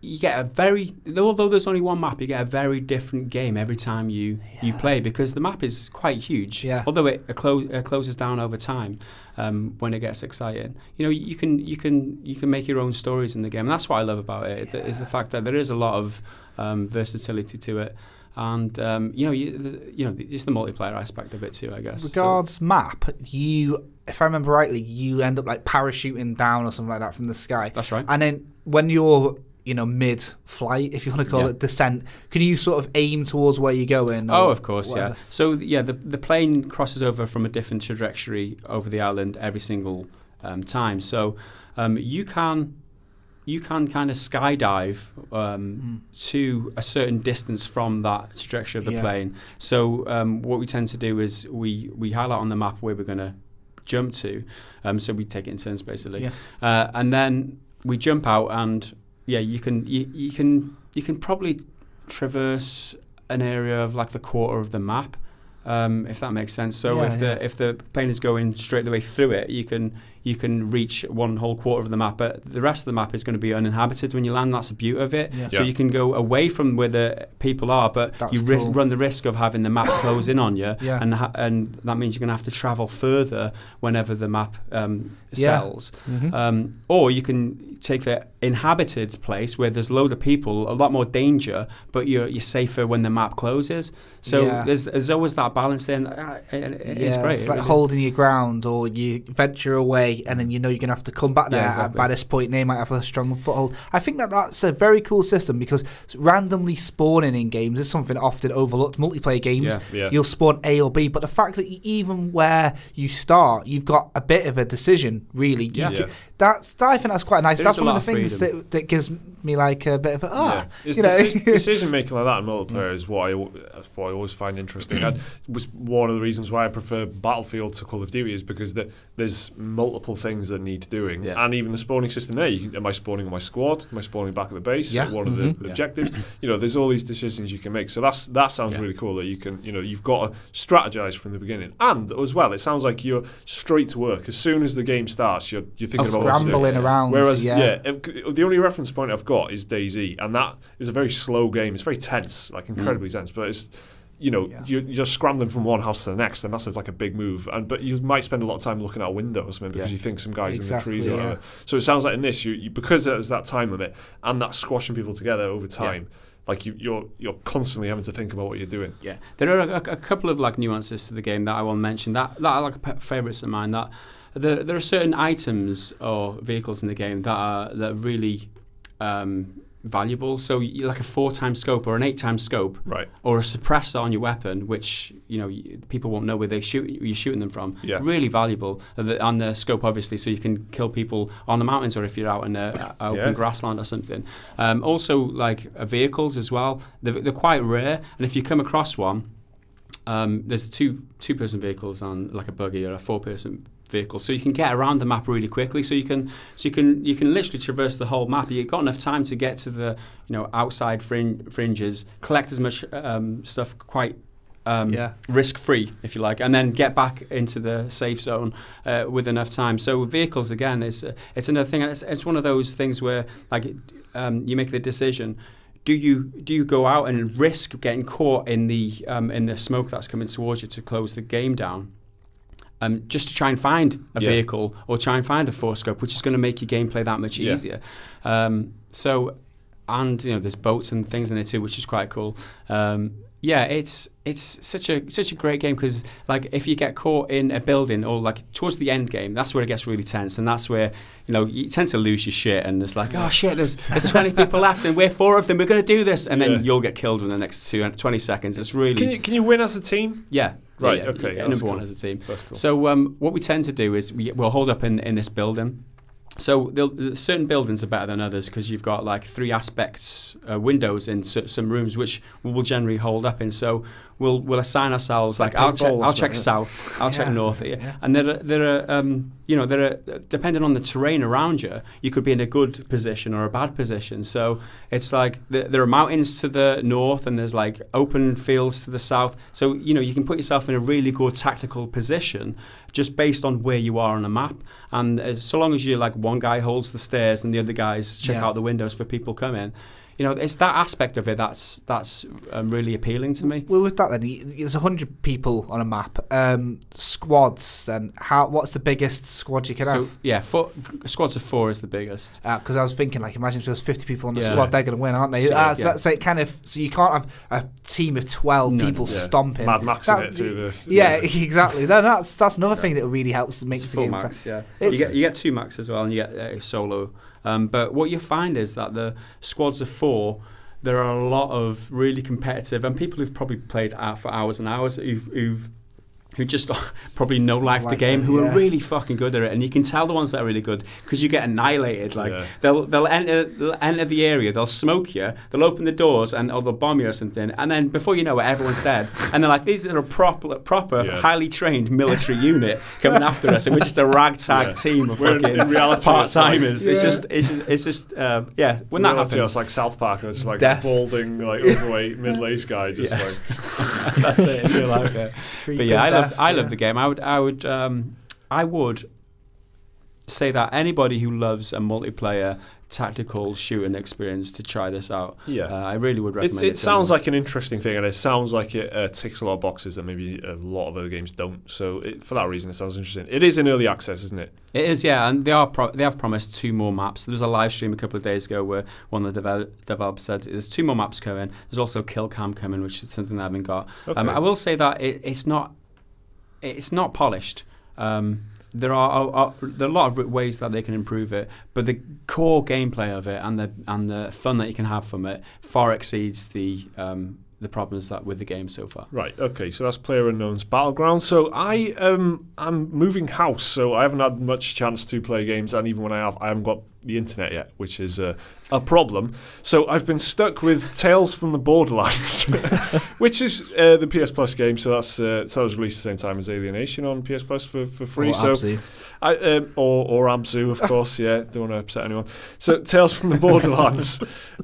S4: you get a very, although there's only one map, you get a very different game every time you play, because the map is quite huge. Although it closes down over time when it gets exciting. You can make your own stories in the game, and that's what I love about it. Is the fact that there is a lot of versatility to it, and it's the multiplayer aspect of it too, I guess.
S3: Regards map, if I remember rightly, you end up parachuting down or something like that from the sky.
S4: That's right.
S3: And then when you're mid-flight, if you want to call it descent, can you sort of aim towards where you're going?
S4: Oh, of course, whatever? So the plane crosses over from a different trajectory over the island every single time. So you can kind of skydive to a certain distance from that trajectory of the plane. So what we tend to do is we highlight on the map where we're going to jump to. So we take it in turns, basically. And then we jump out, and you can probably traverse an area of the quarter of the map, if that makes sense. So if the plane is going straight the way through it, you can you can reach one whole quarter of the map, but the rest of the map is going to be uninhabited when you land. That's the beauty of it. So you can go away from where the people are, but you run the risk of having the map close in on you, and that means you're going to have to travel further whenever the map sells. Or you can take the inhabited place where there's a load of people, a lot more danger, but you're safer when the map closes. So there's always that balance there, and it's great.
S3: It's like holding your ground, or you venture away and then you know you're going to have to come back there. Exactly. By this point they might have a strong foothold. I think that's a very cool system, because randomly spawning in games is something often overlooked. Multiplayer games, you'll spawn A or B, but the fact that even where you start, you've got a bit of a decision, really. I think that's quite nice. That's one of the things that gives me like a bit of a
S1: decision making like that in multiplayer is what I always find interesting. And was one of the reasons why I prefer Battlefield to Call of Duty, is because there's multiple things that need doing, and even the spawning system there. Am I spawning on my squad? Am I spawning back at the base? One of the objectives. There's all these decisions you can make. So that sounds really cool. That you can, you've got to strategize from the beginning, and as well, it sounds like you're straight to work as soon as the game starts. You're thinking about
S3: scrambling around.
S1: Whereas the only reference point I've got is DayZ, and that is a very slow game. It's very tense, like incredibly tense, but it's you're scrambling from one house to the next, and that's like a big move. But you might spend a lot of time looking out windows, maybe because you think some guys in the trees or whatever. So it sounds like in this, you because there's that time limit and that squashing people together over time. Like you're constantly having to think about what you're doing. Yeah,
S4: there are a couple of like nuances to the game that I want to mention that are like favourites of mine. That there are certain items or vehicles in the game that are really valuable. So like a 4x scope or an 8x scope, or a suppressor on your weapon, which people won't know where you're shooting them from. Really valuable. On the scope, obviously, so you can kill people on the mountains, or if you're out in open grassland or something. Also, like vehicles as well. They're quite rare, and if you come across one, there's two-person vehicles on like a buggy, or a 4-person vehicle, so you can get around the map really quickly. So you can literally traverse the whole map. You've got enough time to get to the outside fringes, collect as much stuff quite risk-free, if you like, and then get back into the safe zone with enough time. So vehicles, again, it's another thing. It's one of those things where like you make the decision. Do you go out and risk getting caught in the smoke that's coming towards you to close the game down? Just to try and find a vehicle, or try and find a 4-scope, which is going to make your gameplay that much easier. And there's boats and things in it too, which is quite cool. It's such a great game, because like if you get caught in a building, or like towards the end game, that's where it gets really tense, and that's where you tend to lose your shit, and it's like, oh shit, there's 20 people left, and we're 4 of them, we're going to do this, and then you'll get killed in the next 20 seconds. It's really
S1: can you win as a team?
S4: Right,
S1: okay.
S4: Number one as a team.
S1: That's cool.
S4: So what we tend to do is we'll hold up in this building. So certain buildings are better than others, because you've got like 3 aspects, windows in some rooms, which we will generally hold up in. So we'll assign ourselves, like I'll check south, I'll check north, and there are depending on the terrain around you, you could be in a good position or a bad position. So it's like there are mountains to the north, and there's like open fields to the south. So you can put yourself in a really good tactical position just based on where you are on a map. And so long as you like one guy holds the stairs and the other guys check out the windows for people coming. It's that aspect of it that's really appealing to me.
S3: Well, with that then, there's 100 people on a map. Squads, and what's the biggest squad you can have?
S4: Squads of 4 is the biggest.
S3: Because I was thinking, like, imagine if there's 50 people on the squad, they're going to win, aren't they? So it kind of, so you can't have a team of 12 people stomping.
S1: Mad Maxing it through the...
S3: Exactly. That's another thing that really helps to make the game.
S4: Max, you get 2 max as well, and you get solo. But what you find is that the squads of 4, there are a lot of really competitive, and people who've probably played for hours and hours, who just probably know the game, who are really fucking good at it. And you can tell the ones that are really good, because you get annihilated. Like they'll enter the area, they'll smoke you, they'll open the doors, or they'll bomb you or something, and then before you know it, everyone's dead. And they're like, these are a proper highly trained military unit coming after us, and we're just a ragtag team of fucking part-timers. It's just when that happens,
S1: it's like South Park. It's like a balding, like overweight, middle-aged guy, just like
S4: that's it in real life. But I love the game. I would say that anybody who loves a multiplayer tactical shooting experience to try this out.
S1: Yeah,
S4: I really would recommend it.
S1: It sounds like an interesting thing, and it sounds like it ticks a lot of boxes that maybe a lot of other games don't. So for that reason, it sounds interesting. It is in early access, isn't it?
S4: It is, yeah, and they have promised 2 more maps. There was a live stream a couple of days ago where one of the developers said there's 2 more maps coming. There's also kill cam coming, which is something that I haven't got.
S1: Okay.
S4: I will say that it's not polished. There are a lot of ways that they can improve it, but the core gameplay of it and the fun that you can have from it far exceeds the problems that with the game so far.
S1: Right. Okay. So that's PlayerUnknown's Battlegrounds. So I'm moving house, so I haven't had much chance to play games, and even when I haven't got the internet yet, which is a problem. So I've been stuck with Tales from the Borderlands, which is the PS Plus game. So that's so it was released the same time as Alienation on PS Plus for free.
S3: Or Abzu.
S1: Or Abzu, of course. Yeah, don't want to upset anyone. So Tales from the Borderlands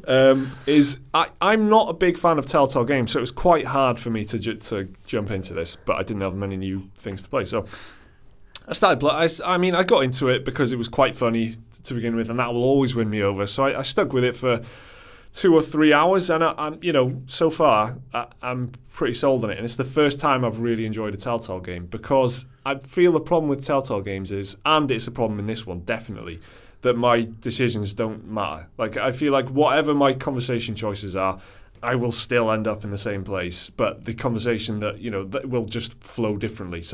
S1: I'm not a big fan of Telltale games, so it was quite hard for me to jump into this, but I didn't have many new things to play. So I started. I got into it because it was quite funny to begin with, and that will always win me over. So I stuck with it for 2 or 3 hours, and I'm so far I'm pretty sold on it. And it's the first time I've really enjoyed a Telltale game, because I feel the problem with Telltale games is, and it's a problem in this one definitely, that my decisions don't matter. Like, I feel like whatever my conversation choices are, I will still end up in the same place, but the conversation that will just flow differently.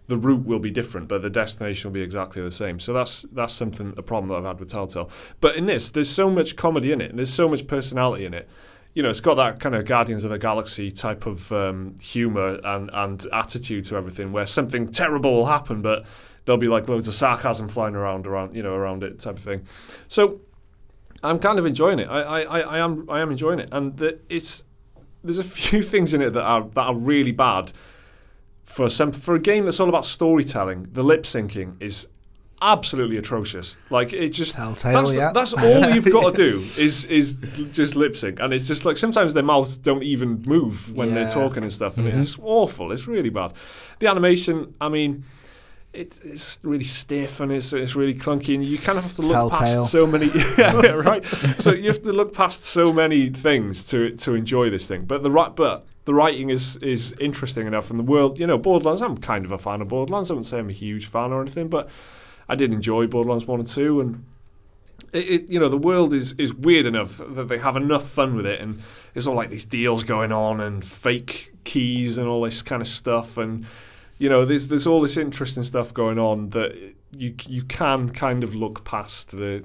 S1: The route will be different, but the destination will be exactly the same. So that's a problem that I've had with Telltale. But in this, there's so much comedy in it, and there's so much personality in it. It's got that kind of Guardians of the Galaxy type of humour and attitude to everything, where something terrible will happen, but there'll be like loads of sarcasm flying around it type of thing. So I'm kind of enjoying it. I am enjoying it, and there's a few things in it that are really bad. For a game that's all about storytelling, the lip syncing is absolutely atrocious. Like, it just that's all you've got to do is just lip sync, and it's just like sometimes their mouths don't even move when they're talking and stuff, and it's awful. It's really bad. The animation, it's really stiff and it's really clunky, and you kind of have to look past so many. Right. So you have to look past so many things to enjoy this thing. But the writing is interesting enough, and the world. Borderlands. I'm kind of a fan of Borderlands. I wouldn't say I'm a huge fan or anything, but I did enjoy Borderlands 1 and 2, and the world is weird enough that they have enough fun with it, and there's all like these deals going on and fake keys and all this kind of stuff, and there's all this interesting stuff going on that you can kind of look past the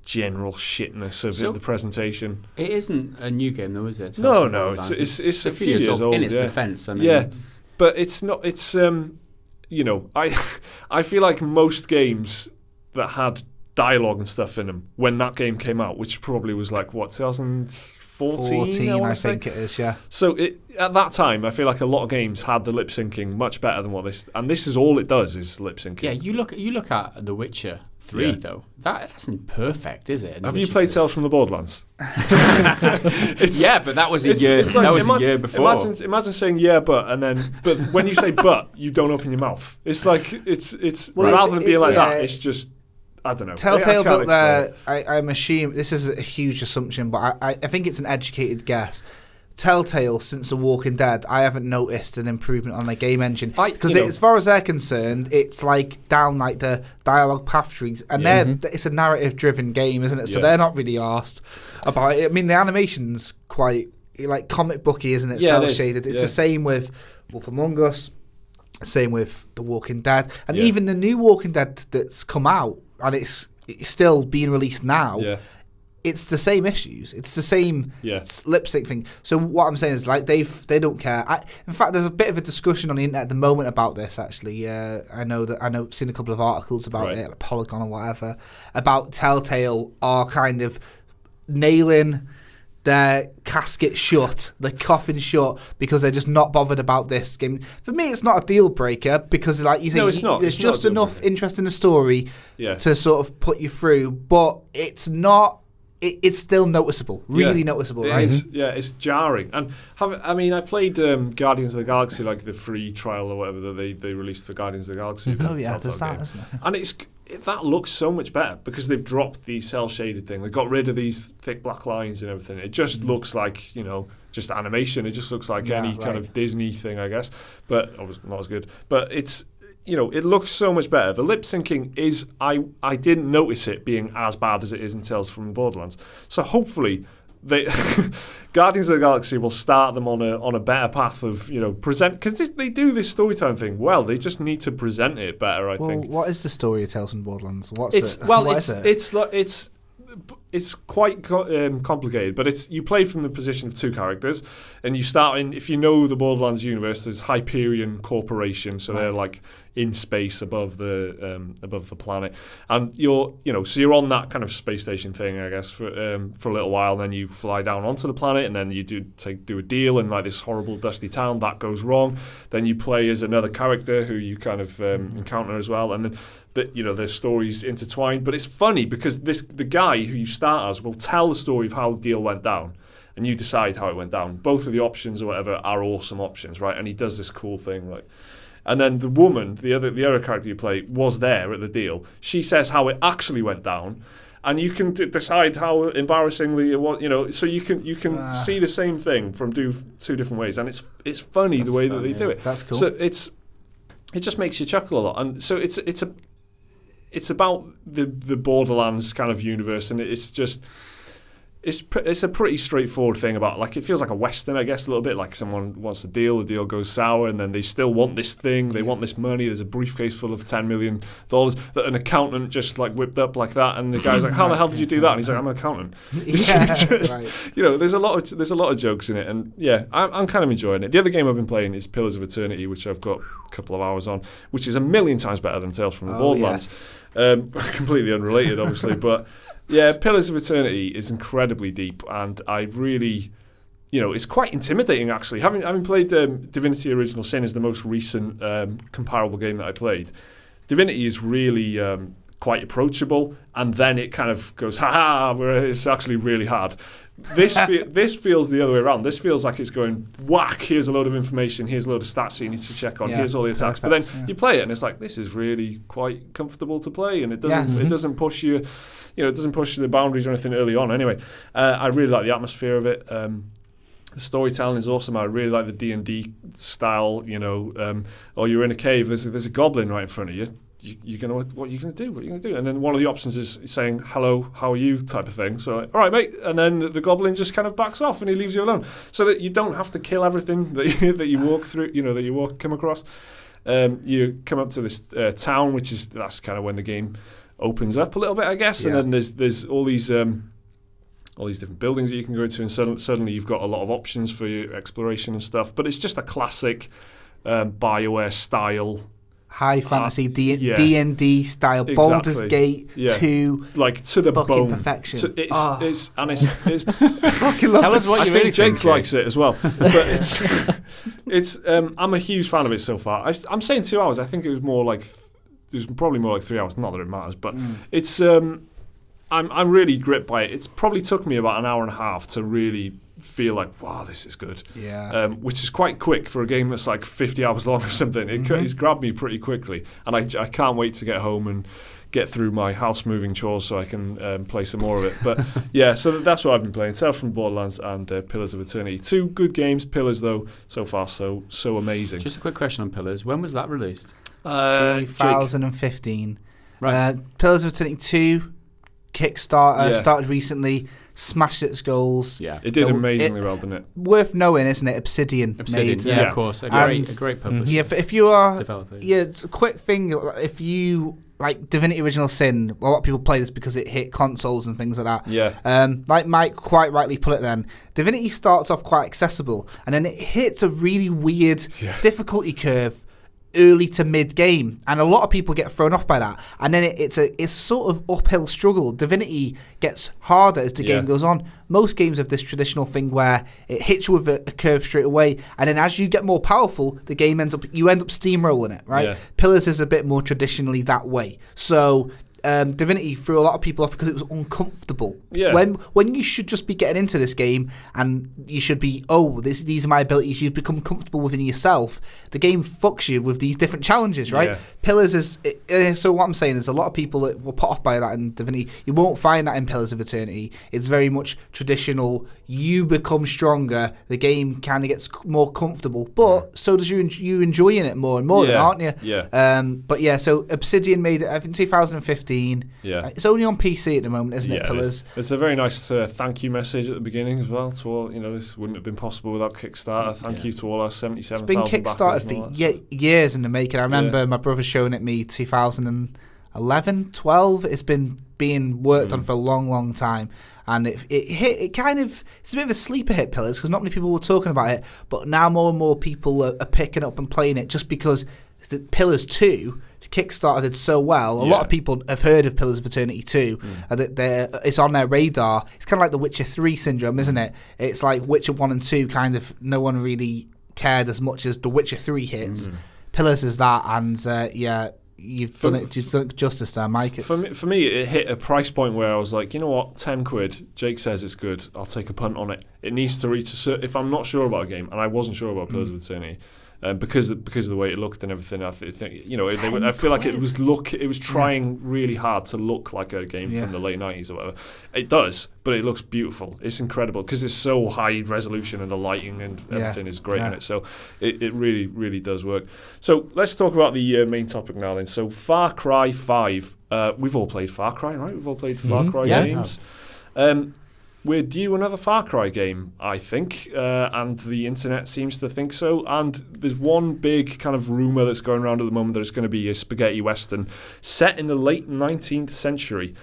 S1: general shitness of the presentation. It
S4: isn't a new game though, is it?
S1: No, it's a few years old.
S4: In its defence,
S1: but it's not. It's I feel like most games that had dialogue and stuff in them when that game came out, which probably was like 2014,
S3: I think it is, yeah.
S1: So at that time, I feel like a lot of games had the lip syncing much better than what this, and this is all it does is lip syncing.
S4: Yeah, you look at The Witcher 3 though. That isn't perfect, is it?
S1: Have you played Tales from the Borderlands?
S4: Yeah, but that was a year. Like, that was a year before.
S1: Imagine saying but when you say but, you don't open your mouth. It's like rather than being like that, it's just. I don't know.
S3: Telltale built I'm assuming this is a huge assumption, but I think it's an educated guess. Telltale, since The Walking Dead, I haven't noticed an improvement on their game engine, because as far as they're concerned, it's like down like the dialogue path trees, and it's a narrative-driven game, isn't it? So they're not really asked about it. I mean, the animation's quite like comic booky, isn't it? Cell shaded. It's the same with Wolf Among Us, same with The Walking Dead, and even the new Walking Dead that's come out, and it's still being released now. Yeah. It's the same issues. It's the same lip sync thing. So what I'm saying is, like, they don't care. In fact, there's a bit of a discussion on the internet at the moment about this. Actually, I've seen a couple of articles about it, like Polygon or whatever, about Telltale are kind of nailing their casket shut, the coffin shut, because they're just not bothered about this game. For me, it's not a deal breaker, because, like you say,
S1: no, it's not.
S3: There's just enough interest in the story to sort of put you through, but it's not. It's still noticeable, really noticeable, right?
S1: It's jarring. And I played Guardians of the Galaxy, like the free trial or whatever that they released for Guardians of the Galaxy.
S3: Oh yeah, there's that, isn't it?
S1: And that looks so much better because they've dropped the cell shaded thing. They got rid of these thick black lines and everything. It just looks like, just animation. It just looks like any kind of Disney thing, I guess. But obviously not as good. But it's, it looks so much better. The lip syncing is, I didn't notice it being as bad as it is in Tales from the Borderlands. So hopefully they Guardians of the Galaxy will start them on a better path of present, because they do this storytelling thing well. They just need to present it better. I think.
S3: What is the story of Tales from the Borderlands?
S1: It's quite complicated, but you play from the position of two characters, and you start in. If you know the Borderlands universe, there's Hyperion Corporation, so they're like in space above the planet, and you're on that kind of space station thing, I guess, for a little while. And then you fly down onto the planet, and then you do a deal in like this horrible dusty town that goes wrong. Then you play as another character who you kind of encounter as well, and then. The stories intertwined, but it's funny because the guy who you start as will tell the story of how the deal went down, and you decide how it went down. Both of the options or whatever are awesome options, right? And he does this cool thing, like, and then the woman, the other character you play, was there at the deal. She says how it actually went down, and you can decide how embarrassingly it was. So you can see the same thing from two different ways, and it's funny the way that they do it.
S3: That's cool.
S1: So it just makes you chuckle a lot, and so it's about the Borderlands kind of universe, and it's a pretty straightforward thing about, like, it feels like a Western, I guess, a little bit like someone wants a deal, the deal goes sour, and then they still want this thing, they want this money, there's a briefcase full of $10 million that an accountant just like whipped up like that, and the guy's like, how the hell did you do that? And he's like, I'm an accountant. There's a lot of jokes in it, and I'm kind of enjoying it. The other game I've been playing is Pillars of Eternity, which I've got a couple of hours on, which is a million times better than Tales from the Borderlands. Completely unrelated, obviously, but yeah, Pillars of Eternity is incredibly deep, and I really, it's quite intimidating actually. Having played Divinity Original Sin is the most recent comparable game that I played. Divinity is really quite approachable, and then it kind of goes, it's actually really hard. This feels the other way around. This feels like it's going, whack, here's a load of information, here's a load of stats you need to check on, here's all the attacks. But then you play it, and it's like, this is really quite comfortable to play, and it doesn't push you, it doesn't push the boundaries or anything early on. Anyway, I really like the atmosphere of it. The storytelling is awesome. I really like the D&D style, you're in a cave, there's a goblin right in front of you. What are you gonna do? And then one of the options is saying, hello, how are you, type of thing. So, all right, mate. And then the goblin just kind of backs off and he leaves you alone, so that you don't have to kill everything that you walk through, come across. You come up to this town, that's kind of when the game opens up a little bit, I guess. And then there's all these different buildings that you can go into, and suddenly you've got a lot of options for your exploration and stuff. But it's just a classic BioWare style.
S3: High fantasy D&D style, exactly. Baldur's Gate 2,
S1: like to the
S3: fucking
S1: bone.
S3: Perfection.
S1: It's
S4: Tell us what you really think.
S1: Jake likes it as well, but it's I'm a huge fan of it so far. I'm saying 2 hours. I think it was probably more like 3 hours. Not that it matters, but it's I'm really gripped by it. It's probably took me about an hour and a half to really feel like, wow, this is good. Which is quite quick for a game that's like 50 hours long or something. It's grabbed me pretty quickly, and I can't wait to get home and get through my house moving chores so I can play some more of it. But so that's what I've been playing. Tales from Borderlands and Pillars of Eternity. 2 good games. Pillars, though, so far so amazing.
S4: Just a quick question on Pillars. When was that released?
S3: 2015.
S4: Right.
S3: Pillars of Eternity 2 Kickstarter started recently, smashed its goals.
S1: Yeah, it did amazingly well, didn't it?
S3: Worth knowing, isn't it? Obsidian made.
S4: Yeah, of course. A great publisher.
S3: Yeah, if you are
S4: developer.
S3: Yeah, it's a quick thing. If you like Divinity Original Sin, a lot of people play this because it hit consoles and things like that.
S1: Yeah.
S3: Like Mike quite rightly put it then, Divinity starts off quite accessible, and then it hits a really weird difficulty curve early to mid game, and a lot of people get thrown off by that, and then it's a sort of uphill struggle. Divinity gets harder as the game goes on. Most games have this traditional thing where it hits you with a curve straight away, and then as you get more powerful, the game you end up steamrolling it, right? Pillars is a bit more traditionally that way. So Divinity threw a lot of people off because it was uncomfortable.
S1: Yeah.
S3: When you should just be getting into this game and you should be, these are my abilities, you become comfortable within yourself. The game fucks you with these different challenges, right?
S1: Yeah.
S3: Pillars is... so what I'm saying is a lot of people that were put off by that in Divinity. You won't find that in Pillars of Eternity. It's very much traditional. You become stronger. The game kind of gets more comfortable. But so does you enjoying it more and more, aren't you?
S1: Yeah.
S3: But yeah, so Obsidian made it, I think, 2015.
S1: Yeah.
S3: It's only on PC at the moment, isn't it, Pillars?
S1: It's a very nice thank you message at the beginning as well to all, this wouldn't have been possible without Kickstarter. Thank you to all our 77,000
S3: It's been Kickstarted for years in the making. I remember my brother showing it me 2011, 12. It's been being worked on for a long, long time. And it's a bit of a sleeper hit, Pillars, because not many people were talking about it, but now more and more people are picking up and playing it just because the Pillars 2, the Kickstarter did so well. A lot of people have heard of Pillars of Eternity 2, it's on their radar. It's kind of like the Witcher 3 syndrome, isn't it? It's like Witcher 1 and 2 kind of, no one really cared as much as the Witcher 3 hits. Pillars is that, and you've done it justice there, Mike.
S1: For me, it hit a price point where I was like, you know what, 10 quid, Jake says it's good, I'll take a punt on it. It needs to reach a certain... If I'm not sure about a game, and I wasn't sure about Pillars of Eternity, because of the way it looked and everything, I think I feel like it was trying really hard to look like a game from the late 90s or whatever. It does, but it looks beautiful. It's incredible because it's so high resolution and the lighting and everything is great in it. So it really, really does work. So let's talk about the main topic now then. So Far Cry 5. We've all played Far Cry, right? We've all played Far Cry games. We're due another Far Cry game, I think, and the internet seems to think so. And there's one big kind of rumour that's going around at the moment that it's going to be a spaghetti western set in the late 19th century.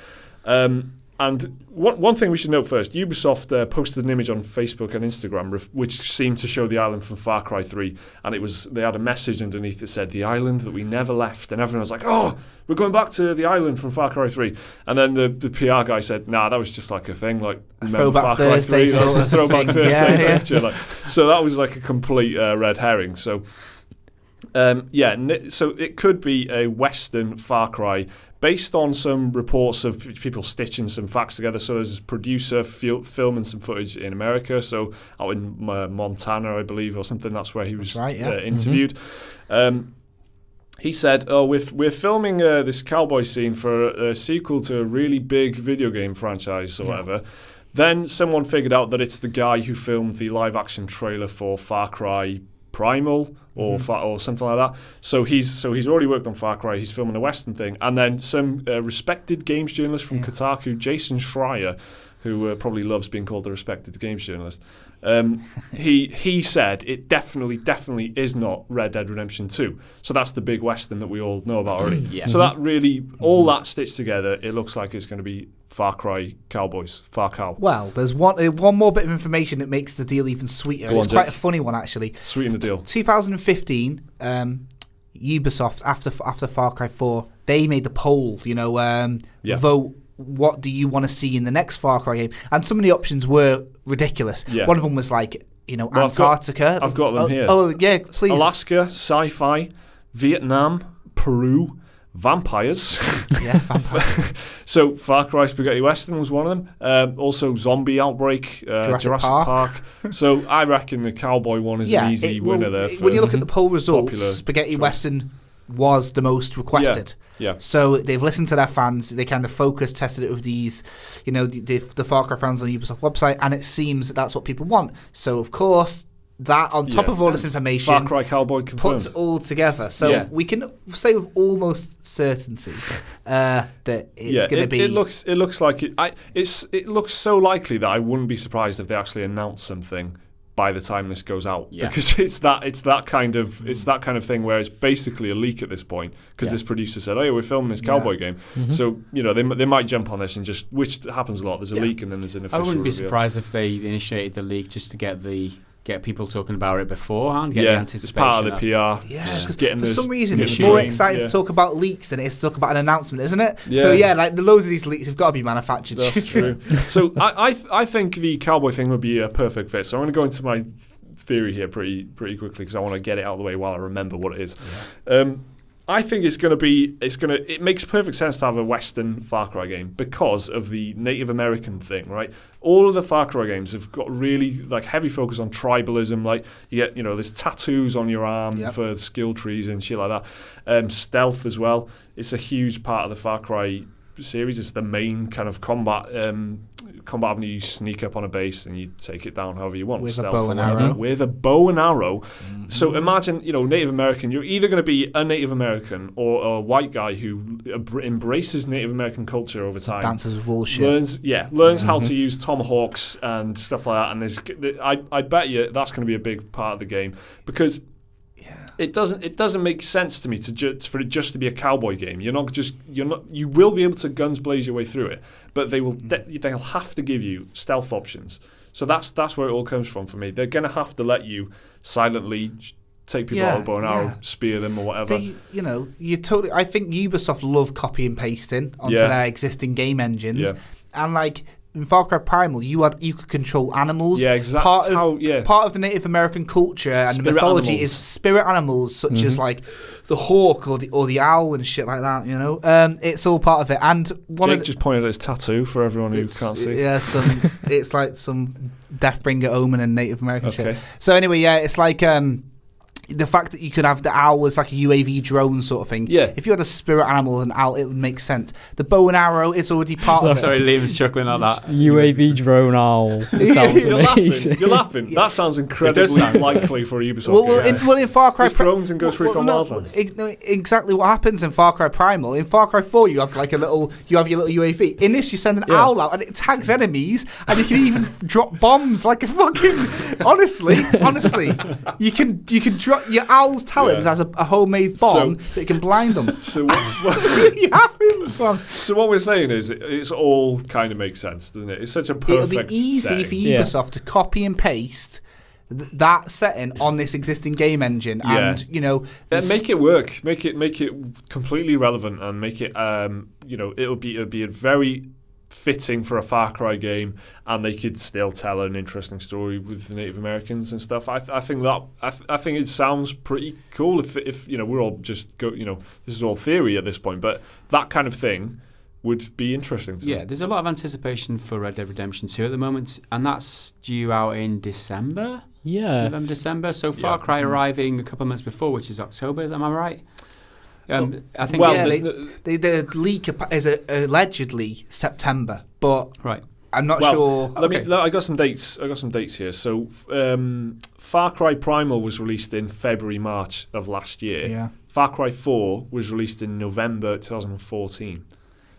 S1: And one thing we should note first, Ubisoft posted an image on Facebook and Instagram which seemed to show the island from Far Cry 3, and they had a message underneath that said, the island that we never left, and everyone was like, oh, we're going back to the island from Far Cry 3. And then the PR guy said, nah, that was just like a thing, like, remember Far Cry 3, that's a throwback Thursday picture. Like, so that was like a complete red herring. So, so it could be a Western Far Cry based on some reports of people stitching some facts together. So there's this producer filming some footage in America, so out in Montana, I believe, or something. That's where he was interviewed. He said, we're filming this cowboy scene for a sequel to a really big video game franchise or whatever. Then someone figured out that it's the guy who filmed the live-action trailer for Far Cry Primal or something like that. So he's already worked on Far Cry. He's filming a Western thing, and then some respected games journalist from Kotaku, Jason Schreier, who probably loves being called the respected games journalist. He said it definitely is not Red Dead Redemption 2. So that's the big Western that we all know about already. So that really, all that stitched together, it looks like it's going to be Far Cry Cowboys. Far Cow.
S3: Well, there's one more bit of information that makes the deal even sweeter. It's quite a funny one, actually.
S1: Sweeten the deal.
S3: 2015, Ubisoft, after Far Cry 4, they made the poll, vote, what do you want to see in the next Far Cry game? And some of the options were ridiculous. One of them was like, Antarctica.
S1: I've got them here.
S3: Oh, yeah, please.
S1: Alaska, sci-fi, Vietnam, Peru, vampires.
S3: Vampires.
S1: So Far Cry Spaghetti Western was one of them. Also Zombie Outbreak, Jurassic Park. So I reckon the cowboy one is an easy winner there.
S3: When you look at the poll results, Spaghetti Western was the most requested. So they've listened to their fans. They kind of focused, tested it with these, the Far Cry fans on the Ubisoft website, and it seems that's what people want. So of course, that on top of all this information,
S1: Far Cry Cowboy confirmed.
S3: Puts it all together. So we can say with almost certainty that it's going to be.
S1: It looks like it. It looks so likely that I wouldn't be surprised if they actually announce something by the time this goes out, because it's that kind of thing where it's basically a leak at this point, because this producer said, "Oh, yeah, we're filming this cowboy game," so they might jump on this and just, which happens a lot. There's a leak and then there's an official.
S4: I wouldn't be
S1: reveal.
S4: surprised if they initiated the leak just to get people talking about it beforehand, get the anticipation.
S1: It's part of the PR.
S3: Because for some reason it's more exciting to talk about leaks than it is to talk about an announcement, isn't it? So like the loads of these leaks have got to be manufactured.
S1: That's true. So I think the cowboy thing would be a perfect fit. So I'm going to go into my theory here pretty quickly because I want to get it out of the way while I remember what it is. I think it makes perfect sense to have a Western Far Cry game because of the Native American thing, right? All of the Far Cry games have got really like heavy focus on tribalism. Like you get, there's tattoos on your arm for skill trees and shit like that. Stealth as well. It's a huge part of the Far Cry series. It's the main kind of combat avenue. You sneak up on a base and you take it down however you want
S3: with a bow and arrow.
S1: Mm-hmm. So imagine, Native American. You're either going to be a Native American or a white guy who embraces Native American culture over time.
S3: Dances with bullshit.
S1: Learns how to use tomahawks and stuff like that. And I bet you that's going to be a big part of the game because. It doesn't make sense to me for it just to be a cowboy game. You will be able to guns blaze your way through it, but they'll have to give you stealth options. So that's where it all comes from for me. They're going to have to let you silently take people out with a bow and arrow, spear them or whatever.
S3: I think Ubisoft love copy and pasting onto their existing game engines, and like. In Far Cry Primal, you could control animals.
S1: Yeah, exactly.
S3: Part of the Native American culture and the mythology is spirit animals, such as like the hawk or the owl and shit like that. It's all part of it. And
S1: Jake just pointed at his tattoo for everyone who can't see.
S3: Yeah, it's like some Deathbringer omen and Native American shit. So anyway, it's like. The fact that you could have the owl as like a UAV drone sort of thing. Yeah. If you had a spirit animal and owl, it would make sense. The bow and arrow is already part of it.
S4: Sorry, Liam's chuckling at that.
S2: UAV drone owl. It sounds amazing.
S1: You're laughing. Yeah. That sounds incredibly likely for a Ubisoft game.
S3: In Far Cry
S1: drones and Ghost Recon Wildlands.
S3: Exactly what happens in Far Cry Primal. In Far Cry 4, you have your little UAV. In this, you send an owl out and it tags enemies, and you can even drop bombs like a fucking. Honestly, you can drop. Your owl's talons has a homemade bomb that can blind them.
S1: So what we're saying is it's all kind of makes sense, doesn't it? It's such a perfect
S3: It'll be easy for Ubisoft to copy and paste that setting on this existing game engine and
S1: then make it work, make it completely relevant and make it it'll be a very fitting for a Far Cry game, and they could still tell an interesting story with the Native Americans and stuff. I think it sounds pretty cool. If we're all just this is all theory at this point, but that kind of thing would be interesting to me.
S4: Yeah, there's a lot of anticipation for Red Dead Redemption 2 at the moment, and that's due out in December.
S2: Yeah,
S4: November, December. So Far Cry arriving a couple of months before, which is October. Am I right? I think
S3: the leak is allegedly September, but I'm not sure.
S1: I got some dates. Here. So Far Cry Primal was released in February, March of last year.
S3: Yeah.
S1: Far Cry 4 was released in November 2014.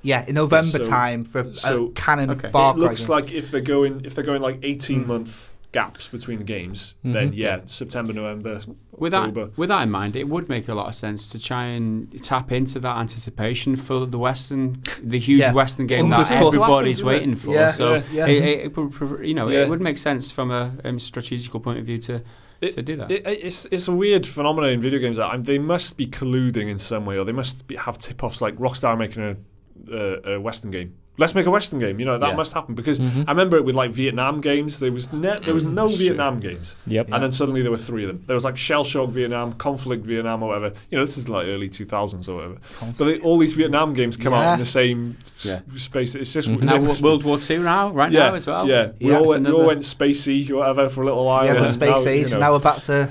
S3: Yeah, in November time for a canon Far Cry.
S1: It looks like if they're going like 18-month gaps between the games, then September, November, October.
S4: With that in mind, it would make a lot of sense to try and tap into that anticipation for the huge Western game that everybody's waiting for. It would make sense from a strategical point of view to do that.
S1: It's a weird phenomenon in video games that they must be colluding in some way, or they must have tip-offs like Rockstar making a Western game. Let's make a Western game. That must happen because I remember it with like Vietnam games. There was no Vietnam games.
S2: Yep.
S1: And then suddenly there were 3 of them. There was like Shell Shock Vietnam, Conflict Vietnam, or whatever. This is like early 2000s or whatever. But all these Vietnam games come out in the same space. It's just
S4: now World War II now as well.
S1: Yeah, we all went spacey or whatever for a little while.
S3: Yeah, the space age. Now we're back to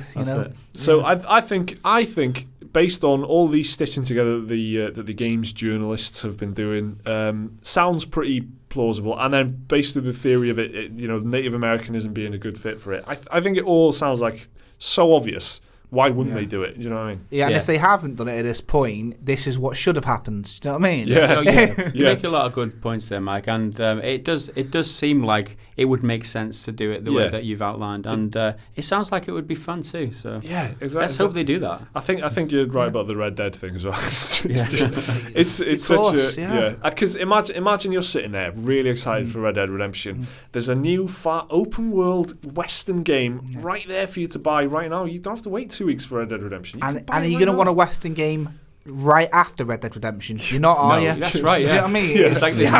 S1: So I think. Based on all these stitching together that the games journalists have been doing, sounds pretty plausible. And then based on the theory of it, Native Americanism being a good fit for it, I think it all sounds like so obvious. Why wouldn't they do it? Do you know what I mean?
S3: Yeah, and if they haven't done it at this point, this is what should have happened. Do you know what I mean?
S4: Yeah. You make a lot of good points there, Mike, and it does seem like it would make sense to do it the way that you've outlined, and it sounds like it would be fun too. So
S1: exactly.
S4: Let's hope they do that.
S1: I think you're right about the Red Dead thing as well. It's such a because imagine you're sitting there really excited for Red Dead Redemption. There's a new open world Western game right there for you to buy right now. You don't have to wait 2 weeks for Red Dead Redemption.
S3: And are you going to want a Western game right after Red Dead Redemption? You're not, are you?
S4: That's right. Yeah.
S3: Do you know what I mean?
S1: It's like this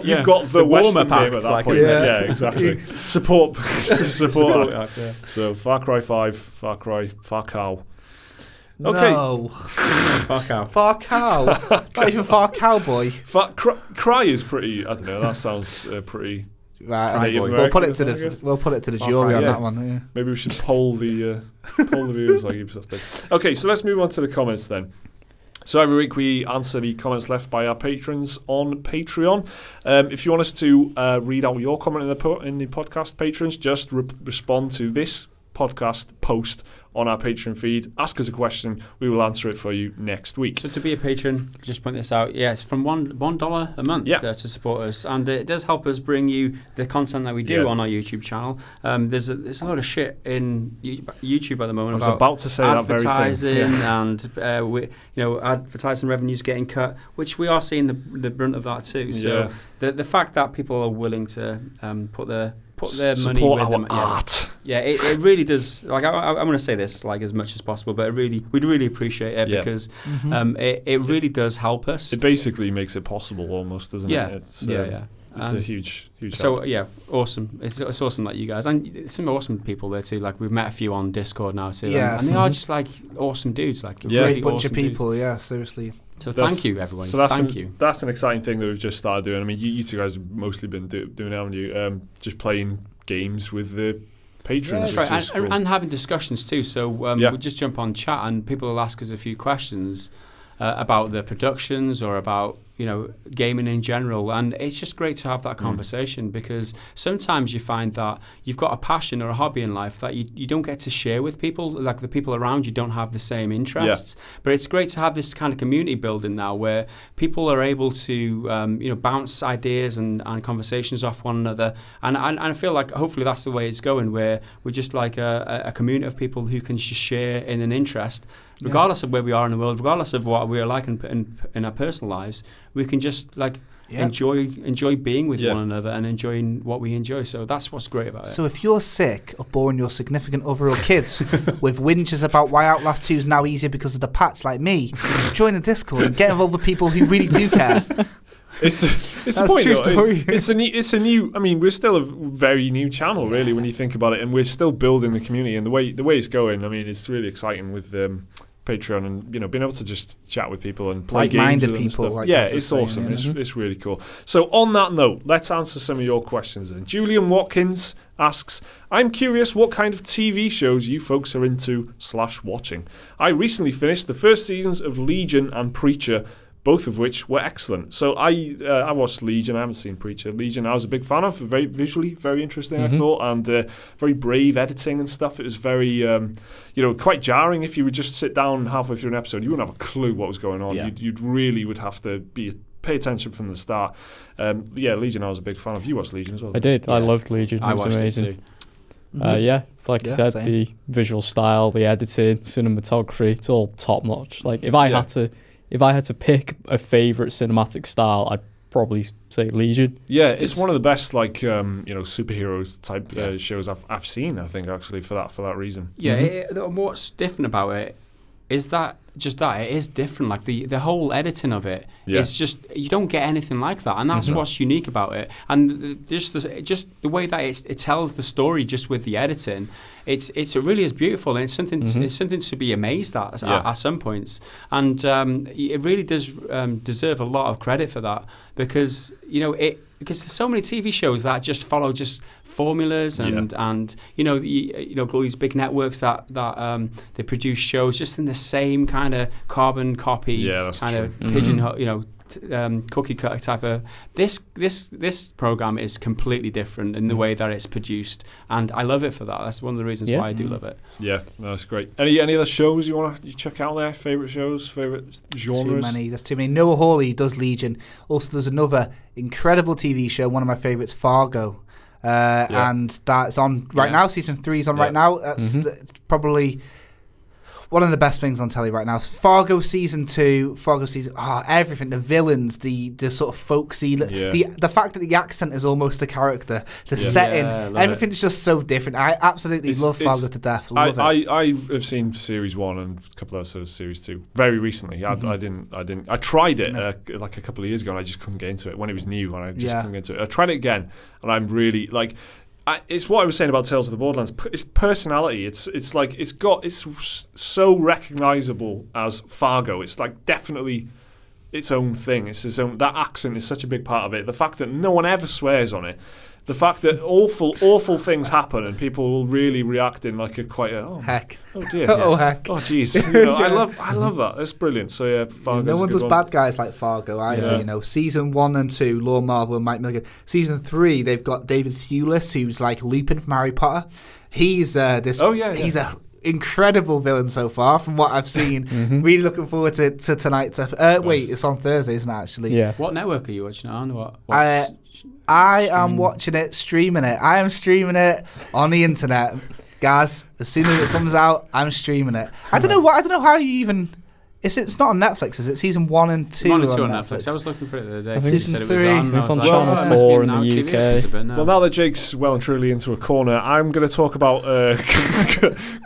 S1: you've got the warm-up game at that point. Yeah, exactly. support. So Far Cry 5, Far Cow. Okay.
S3: No.
S4: Far cow.
S3: Far cow. Not even far cowboy.
S1: Cry is pretty. I don't know. That sounds pretty.
S3: Right.
S1: Native
S3: We'll put it
S1: American,
S3: to
S1: I guess.
S3: the jury on
S1: yeah.
S3: that one. Yeah.
S1: Maybe we should poll the viewers like Ubisoft did. Okay, so let's move on to the comments then. So every week we answer the comments left by our patrons on Patreon. If you want us to read out your comment in the podcast, patrons, just respond to this podcast post on our Patreon feed. Ask us a question. We will answer it for you next week.
S4: So to be a patron, just point this out. Yeah, it's from $1 a month to support us, and it does help us bring you the content that we do on our YouTube channel. There's a lot of shit in YouTube at the moment.
S1: I was about to say that very thing.
S4: Advertising and advertising revenues getting cut, which we are seeing the brunt of that too. So the fact that people are willing to put their money with them,
S1: art.
S4: Yeah, it really does. Like I'm going to say this like as much as possible, but we'd really appreciate it because it really does help us.
S1: It basically makes it possible, almost, doesn't it? It's a huge
S4: so
S1: help.
S4: Awesome. It's awesome that you guys, and some awesome people there too. Like we've met a few on Discord now too, and they are just like awesome dudes. Like
S3: great bunch
S4: awesome
S3: of people.
S4: Dudes.
S3: Yeah, seriously.
S4: So thank you, everyone.
S1: So that's an exciting thing that we've just started doing. I mean, you two guys have mostly been doing it, haven't you? Just playing games with the patrons.
S4: Yeah, right. And having discussions too. So we'll just jump on chat and people will ask us a few questions about the productions or about gaming in general, and it's just great to have that conversation because sometimes you find that you've got a passion or a hobby in life that you don't get to share with people, like the people around you don't have the same interests, but it's great to have this kind of community building now where people are able to bounce ideas and conversations off one another, and I feel like hopefully that's the way it's going, where we're just like a community of people who can just share in an interest regardless of where we are in the world, regardless of what we are like in our personal lives. We can just enjoy being with one another and enjoying what we enjoy. So that's what's great about it.
S3: So if you're sick of boring your significant other or kids with whinges about why Outlast 2 is now easier because of the patch, like me, join the Discord and get involved with people who really do care.
S1: It's a point, true story. It's a new. I mean, we're still a very new channel, really, when you think about it, and we're still building the community. And the way it's going, I mean, it's really exciting with Patreon and being able to just chat with people and play games with them and stuff. It's awesome. It's really cool. So on that note, let's answer some of your questions. And Julian Watkins asks, I'm curious what kind of TV shows you folks are into / watching. I recently finished the first seasons of Legion and Preacher, both of which were excellent. So I watched Legion. I haven't seen Preacher. Legion I was a big fan of. Very visually, very interesting, I thought, and very brave editing and stuff. It was very, quite jarring. If you would just sit down halfway through an episode, you wouldn't have a clue what was going on. Yeah. You'd really would have to pay attention from the start. Legion I was a big fan of. You watched Legion as well?
S2: I did. Yeah. I loved Legion. It was amazing. It too. Like you said, the visual style, the editing, cinematography, it's all top notch. Like if I had to pick a favourite cinematic style, I'd probably say Legion. Yeah,
S1: it's one of the best superheroes type shows I've seen. I think actually for that reason.
S4: Yeah, what's different about it is that it is different. Like the whole editing of it, it's just you don't get anything like that, and that's what's unique about it. And just the way that it tells the story, just with the editing, it really is beautiful, and it's something to be amazed at some points. And it really does deserve a lot of credit for that because because there's so many TV shows that just follow just formulas and all these big networks that they produce shows just in the same kind of carbon copy kind of pigeonhole, cookie cutter type of. This program is completely different in the way that it's produced, and I love it for that. That's one of the reasons why I do love it.
S1: Yeah, that's great. Any other shows you want to check out there? Favorite shows, favorite genres?
S3: There's too many. Noah Hawley does Legion. Also, there's another incredible TV show, one of my favorites, Fargo. And that's on right now. Season 3 is on right now. That's probably one of the best things on telly right now. Fargo season 2, everything, the villains, the sort of folksy, the fact that the accent is almost a character, the setting, everything's just so different. I absolutely love Fargo to death.
S1: I have seen series 1 and a couple of episodes of series 2 very recently. I didn't. I tried it like a couple of years ago, and I just couldn't get into it when it was new, and I just couldn't get into it. I tried it again, and I'm really like. It's what I was saying about Tales of the Borderlands. It's personality. It's so recognisable as Fargo. It's like definitely its own thing. It's its own. That accent is such a big part of it. The fact that no one ever swears on it. The fact that awful things happen and people will really react in like
S3: heck.
S1: Oh dear.
S3: Oh heck.
S1: Oh jeez. You know, I love that. It's brilliant. So yeah, Fargo's
S3: no one
S1: a good
S3: does
S1: one.
S3: bad guys like Fargo either.
S1: Yeah.
S3: You know, season 1 and 2, Lord Marvel and Mike Milligan. Season 3, they've got David Thewlis, who's like Lupin from Harry Potter. He's this.
S1: Oh yeah.
S3: He's a incredible villain so far from what I've seen. Really looking forward to tonight's episode. Wait, it's on Thursday, isn't it, actually?
S2: Yeah.
S4: What network are you watching it on? What
S3: I am watching it, streaming it. I am streaming it on the internet, guys. As soon as it comes out, I'm streaming it. I don't know how you even. It's not on Netflix, is it? Season 1 and 2.
S4: 1 and 2 on Netflix. I was looking for it the other day.
S2: I think
S3: Season
S4: it
S3: 3.
S2: It's on
S4: I was
S2: Channel
S4: it must
S2: 4
S4: be
S2: in
S4: now
S2: the
S4: TV or
S2: UK.
S4: something, but no.
S1: Well, now that Jake's well and truly into a corner, I'm going to talk about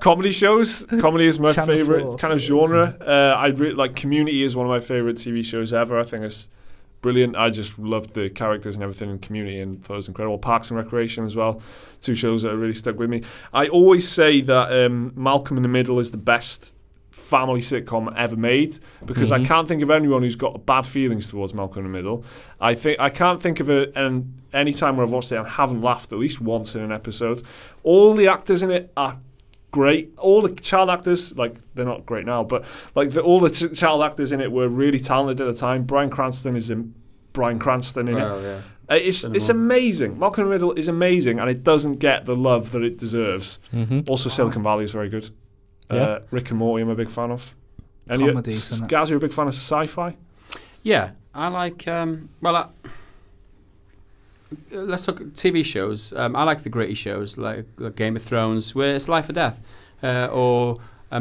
S1: comedy shows. Comedy is my
S3: Channel
S1: favourite
S3: 4.
S1: kind of genre. I really like Community is one of my favourite TV shows ever. I think it's brilliant. I just loved the characters and everything in Community and thought it was incredible. Parks and Recreation as well. 2 shows that really stuck with me. I always say that Malcolm in the Middle is the best family sitcom ever made because I can't think of anyone who's got bad feelings towards Malcolm in the Middle. I can't think of it, and any time where I've watched it and haven't laughed at least once in an episode. All the actors in it are great. All the child actors, like they're not great now, but like all the child actors in it were really talented at the time. Bryan Cranston is Bryan Cranston in it.
S4: Yeah.
S1: It's amazing. Malcolm in the Middle is amazing, and it doesn't get the love that it deserves. Also, Silicon Valley is very good.
S2: Yeah.
S1: Rick and Morty I'm a big fan of.
S3: Comedies, isn't it?
S1: Gaz, you're a big fan of sci-fi?
S4: Yeah, I like. Let's talk TV shows. I like the gritty shows like Game of Thrones, where it's life or death, or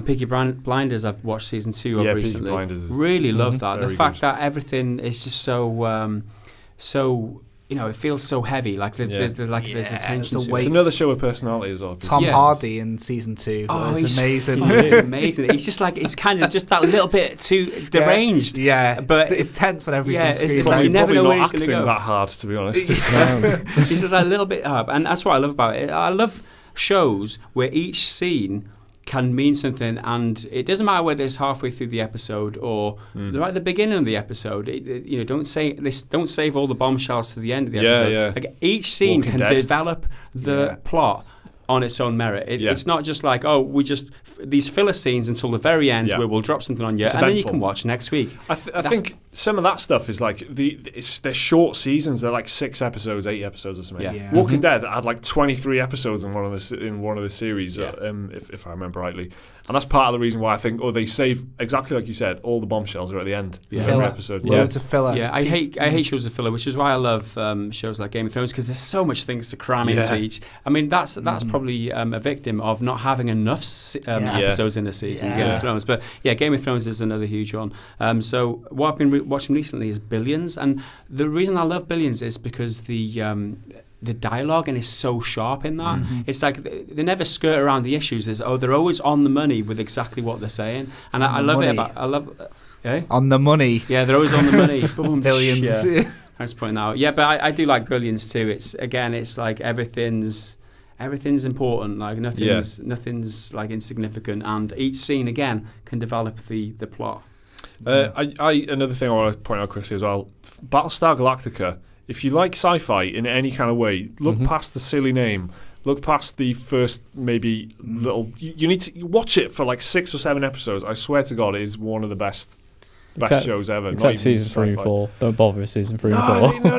S4: Peaky Blinders. I've watched season 2 of recently.
S1: Peaky Blinders is
S4: really love that. The
S1: very
S4: fact
S1: good.
S4: that everything is just so. You know, it feels so heavy. Like there's this attention.
S3: it's a
S4: to
S3: weight.
S1: It's another show with personality as well.
S3: Tom
S4: Yeah.
S3: Hardy in season 2.
S4: Oh,
S3: It's
S4: he's
S3: amazing.
S4: amazing. He's just like it's kind of just that little bit too deranged.
S3: Yeah,
S4: But
S3: it's tense whenever he's
S4: yeah,
S3: on
S4: it's
S3: screen.
S4: like
S1: Probably,
S4: you never
S1: probably
S4: know where
S1: not
S4: he's gonna
S1: acting
S4: go.
S1: that hard, to be honest.
S4: He's just a little bit up, and that's what I love about it. I love shows where each scene can mean something, and it doesn't matter whether it's halfway through the episode or right at the beginning of the episode. Don't save all the bombshells to the end of the episode.
S1: Yeah.
S4: Like each scene
S1: Walking
S4: can
S1: Dead.
S4: develop the plot on its own merit. It's not just like, these filler scenes until the very end where we'll drop something on you,
S1: It's
S4: and then you
S1: eventful.
S4: can watch next week.
S1: I think some of that stuff is like they're short seasons. They're like 6 episodes, 8 episodes or something.
S4: Yeah.
S1: Walking Dead had like 23 episodes in one of the series, if I remember rightly. And that's part of the reason why I think they save, exactly like you said, all the bombshells are at the end of every
S3: Filler.
S1: episode.
S3: Loads of filler.
S4: Yeah, I hate shows of filler, which is why I love shows like Game of Thrones, because there's so much things to cram into each. I mean, that's probably a victim of not having enough episodes in a season. Game of Thrones, but yeah, Game of Thrones is another huge one. So what I've been watching recently is Billions, and the reason I love Billions is because the dialogue and is so sharp in that. It's like they never skirt around the issues. They're always on the money with exactly what they're saying, and I love it. I love.
S3: On the money.
S4: Yeah, they're always on the money. Boom,
S3: Billions.
S4: Yeah. I was pointing out. Yeah, but I do like Billions too. It's like everything's important. Like nothing's like insignificant, and each scene again can develop the plot.
S1: Another thing I want to point out quickly as well, Battlestar Galactica. If you like sci-fi in any kind of way, look past the silly name. Look past the first maybe little. You need to watch it for like 6 or 7 episodes. I swear to God, it is one of the best shows ever.
S2: Except season 3 and 4. Don't bother with season 3 and 4.
S1: No,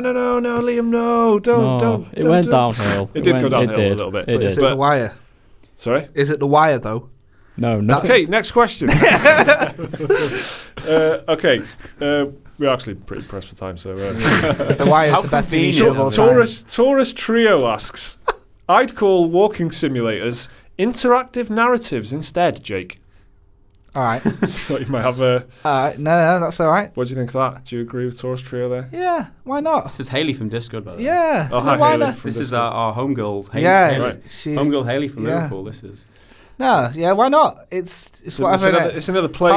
S1: Liam, no, don't.
S2: It went downhill.
S1: It did go downhill a little bit.
S2: It did.
S3: Is it The Wire?
S1: Sorry?
S3: Is it The Wire, though?
S2: No, nothing.
S1: Okay, next question. Okay. We're actually pretty pressed for time, so...
S3: The Wire is the best TV show of all time.
S1: Taurus Trio asks, I'd call walking simulators interactive narratives instead, Jake.
S3: All right.
S1: Thought you might have a...
S3: No, that's all right.
S1: What do you think of that? Do you agree with Taurus Trio there?
S3: Yeah, why not?
S4: This is Hayley from Discord, by the way.
S3: Yeah.
S1: Oh, hi,
S3: why
S1: Hayley
S3: not?
S1: from
S4: This is
S1: Discord.
S4: our homegirl.
S3: Yeah.
S1: Right.
S3: She's,
S4: Homegirl Hayley from Liverpool. This is.
S3: No, yeah, why not? It's whatever.
S1: It's another play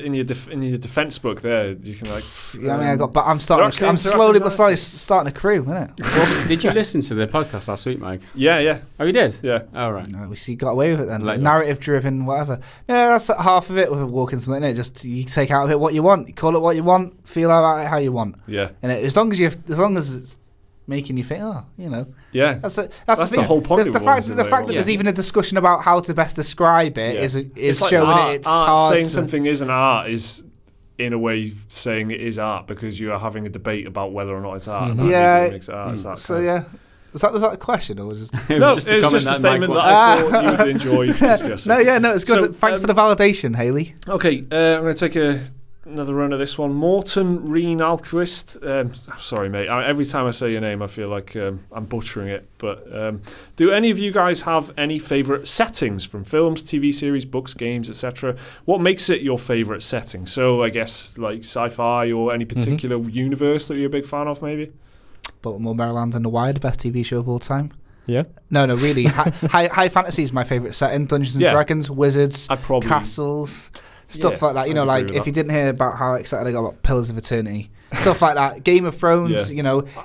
S1: in your defense book. There, you can like.
S3: Yeah, I mean, I'm slowly but slowly starting a crew, isn't it?
S4: Well, did you listen to the podcast last week, Mike?
S1: Yeah.
S4: Oh, you did?
S1: Yeah.
S4: All right.
S3: No, you got away with it then. Like narrative-driven, whatever. Yeah, that's half of it with a walking something. Innit? Just you take out of it what you want. You call it what you want. Feel about it how you want.
S1: Yeah.
S3: And as long as it's making you think,
S1: yeah,
S3: that's
S1: the whole point.
S3: The fact that there's even a discussion about how to best describe it is
S1: like
S3: showing
S1: art.
S3: It's hard.
S1: Saying something is an art is in a way saying it is art because you are having a debate about whether or not it's art.
S3: Mm-hmm.
S1: It makes it art.
S3: Was that a question or was it?
S1: No, it's just a statement that I thought you would enjoy discussing.
S3: It's good. So, thanks for the validation, Haley.
S1: Okay, I'm going to take another run of this one. Morten Reen Alquist. Sorry, mate. Every time I say your name, I feel like I'm butchering it. But do any of you guys have any favourite settings from films, TV series, books, games, etc.? What makes it your favourite setting? So I guess like sci-fi or any particular universe that you're a big fan of, maybe?
S3: Baltimore, Maryland, and The Wire, the best TV show of all time.
S2: Yeah.
S3: No, really. High fantasy is my favourite setting. Dungeons and Dragons, wizards, castles. Stuff like that, like if you didn't hear about how excited I got about Pillars of Eternity, stuff like that. Game of Thrones,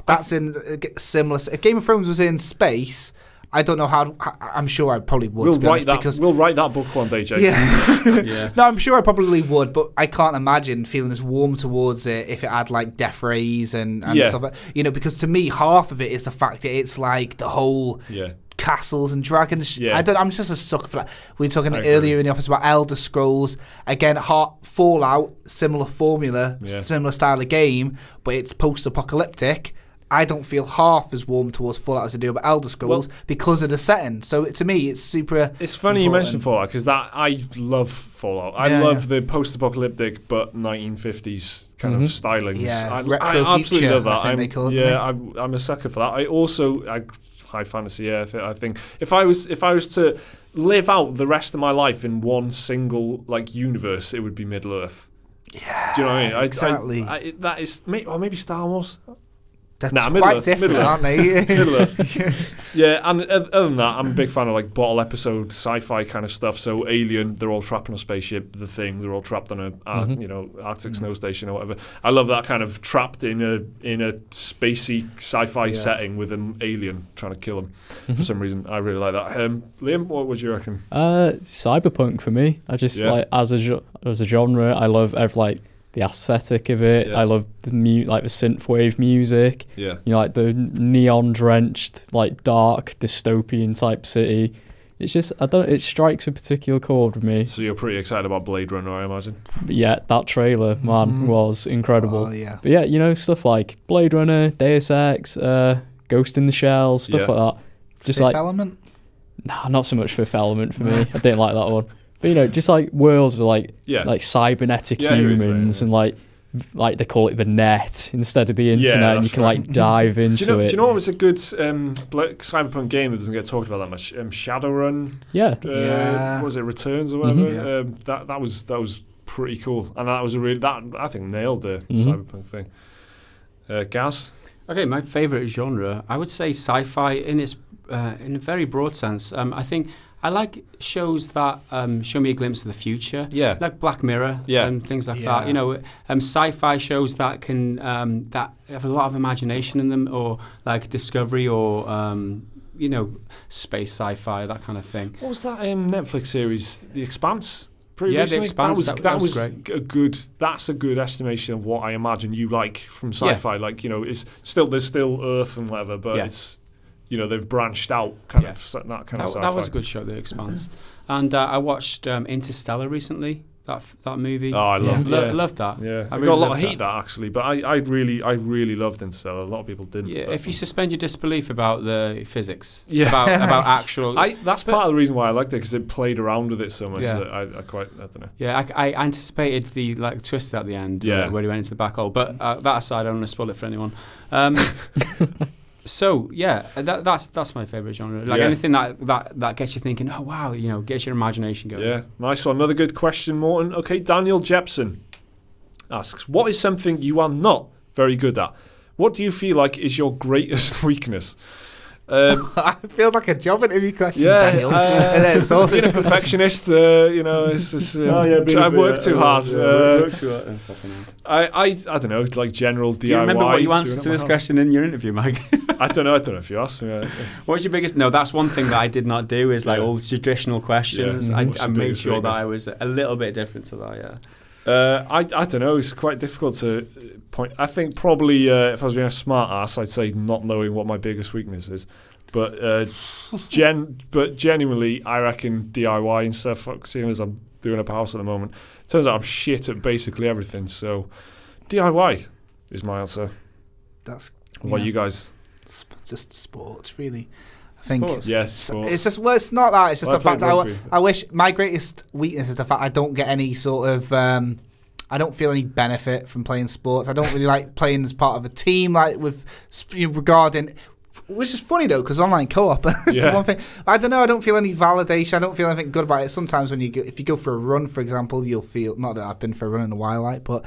S3: that's in similar. If Game of Thrones was in space, I don't know how. I'm sure I probably would.
S1: We'll write that book one day, Jake.
S3: Yeah. No, I'm sure I probably would, but I can't imagine feeling as warm towards it if it had like death rays and stuff like because to me half of it is the fact that it's like the whole. Yeah. Castles and dragons. Yeah. I'm just a sucker for that. We were talking earlier in the office about Elder Scrolls. Again, Fallout, similar formula, similar style of game, but it's post-apocalyptic. I don't feel half as warm towards Fallout as I do about Elder Scrolls because of the setting. So to me, it's super.
S1: It's funny you mentioned Fallout because I love Fallout. I love the post-apocalyptic but 1950s kind of styling.
S3: Yeah,
S1: I absolutely love that.
S3: I'm
S1: a sucker for that. I also. High fantasy, I think if I was to live out the rest of my life in one single like universe, it would be Middle Earth.
S3: Yeah,
S1: do you know what I mean?
S3: Exactly.
S1: That is, or maybe Star Wars.
S3: That's quite different, aren't they?
S1: Middle Earth. Yeah, and other than that, I'm a big fan of like bottle episode sci-fi kind of stuff. So Alien, they're all trapped on a spaceship. The Thing, they're all trapped on a Arctic snow station or whatever. I love that kind of trapped in a spacey sci-fi setting with an alien trying to kill them. For some reason, I really like that. Liam, what would you reckon?
S2: Cyberpunk for me. I just like as a genre, I love the aesthetic of it. I love the the synthwave music.
S1: Yeah.
S2: Like the neon drenched, like dark dystopian type city. It's just it strikes a particular chord with me.
S1: So you're pretty excited about Blade Runner, I imagine.
S2: Yeah, that trailer, man, was incredible.
S3: Oh, yeah.
S2: But yeah, stuff like Blade Runner, Deus Ex, Ghost in the Shell, stuff like that. Just
S3: Fifth Element?
S2: Nah, not so much Fifth Element for me. I didn't like that one. But just like worlds with like cybernetic humans and like they call it the net instead of the internet, and you can like dive into it.
S1: Do you know what was a good cyberpunk game that doesn't get talked about that much? Shadowrun.
S2: Yeah.
S1: What was it, Returns or whatever? That was pretty cool, and that was I think nailed the cyberpunk thing. Gaz.
S4: Okay, my favourite genre, I would say sci-fi in a very broad sense. I think I like shows that show me a glimpse of the future, like Black Mirror and things like that. Sci-fi shows that can that have a lot of imagination in them, or like Discovery, or space sci-fi, that kind of thing.
S1: What was that Netflix series, The Expanse?
S4: The Expanse.
S1: That was
S4: great.
S1: That's a good estimation of what I imagine you like from sci-fi. Like there's still Earth and whatever, but it's. They've branched out kind of that kind of sci-fi.
S4: That was a good show, The Expanse. And I watched Interstellar recently, that movie.
S1: Oh, I
S4: loved that.
S1: Yeah, I got a lot of hate that actually, but I really loved Interstellar. A lot of people didn't.
S4: Yeah, if you suspend your disbelief about the physics, about actual...
S1: that's part of the reason why I liked it, because it played around with it so much that I don't know.
S4: Yeah, I anticipated the twist at the end where he went into the black hole, but that aside, I don't want to spoil it for anyone. So that's my favourite genre. Like anything that gets you thinking, oh wow, gets your imagination going.
S1: Yeah, nice one. Another good question, Morton. Okay, Daniel Jepson asks, what is something you are not very good at? What do you feel like is your greatest weakness?
S3: I feel like a job interview question,
S1: Yeah,
S3: Daniel. And then it's also
S1: being a perfectionist, it's just try and work too hard.
S4: Work too hard.
S1: I don't know, like general DIY.
S4: Do you remember what you answered to this
S1: house.
S4: question in your interview, Mike?
S1: I don't know if you asked me.
S4: What's your biggest? No, that's one thing that I did not do. Is like all the traditional questions.
S1: Yeah. What's
S4: I
S1: your
S4: made
S1: biggest
S4: sure that
S1: weakness?
S4: I was a little bit different to that. Yeah.
S1: I don't know. It's quite difficult to point. I think probably if I was being a smart ass, I'd say not knowing what my biggest weakness is. But genuinely, I reckon DIY and stuff. Seeing as I'm doing up a house at the moment, turns out I'm shit at basically everything. So DIY is my answer.
S3: That's
S1: What about you guys?
S3: just sports, really. I think.
S1: Sports. Yes, sports.
S3: It's just it's not that. It's just
S1: Well,
S3: the fact
S1: I played
S3: that
S1: rugby.
S3: I wish my greatest weakness is the fact I don't get any sort of. I don't feel any benefit from playing sports. I don't really like playing as part of a team, like with regarding. Which is funny though, because online co-op is the one thing. I don't know. I don't feel any validation. I don't feel anything good about it. Sometimes when if you go for a run, for example, you'll feel, not that I've been for a run in a while, like, but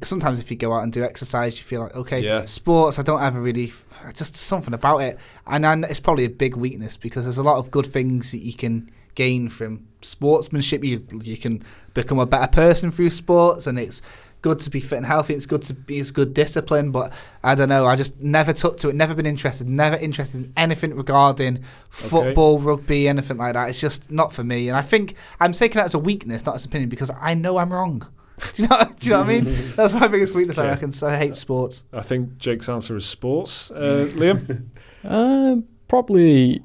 S3: sometimes if you go out and do exercise, you feel like okay. Sports, I don't ever really. Just something about it, and then it's probably a big weakness because there's a lot of good things that you can gain from sportsmanship. You can become a better person through sports, and it's good to be fit and healthy. It's good to be as good discipline, but I don't know. I just never took to it. Never been interested. Never interested in anything regarding football, rugby, anything like that. It's just not for me. And I think I'm taking that as a weakness, not as an opinion, because I know I'm wrong. Do you know what I mean? That's my biggest weakness. I reckon. So I hate sports.
S1: I think Jake's answer is sports. Liam?
S2: Probably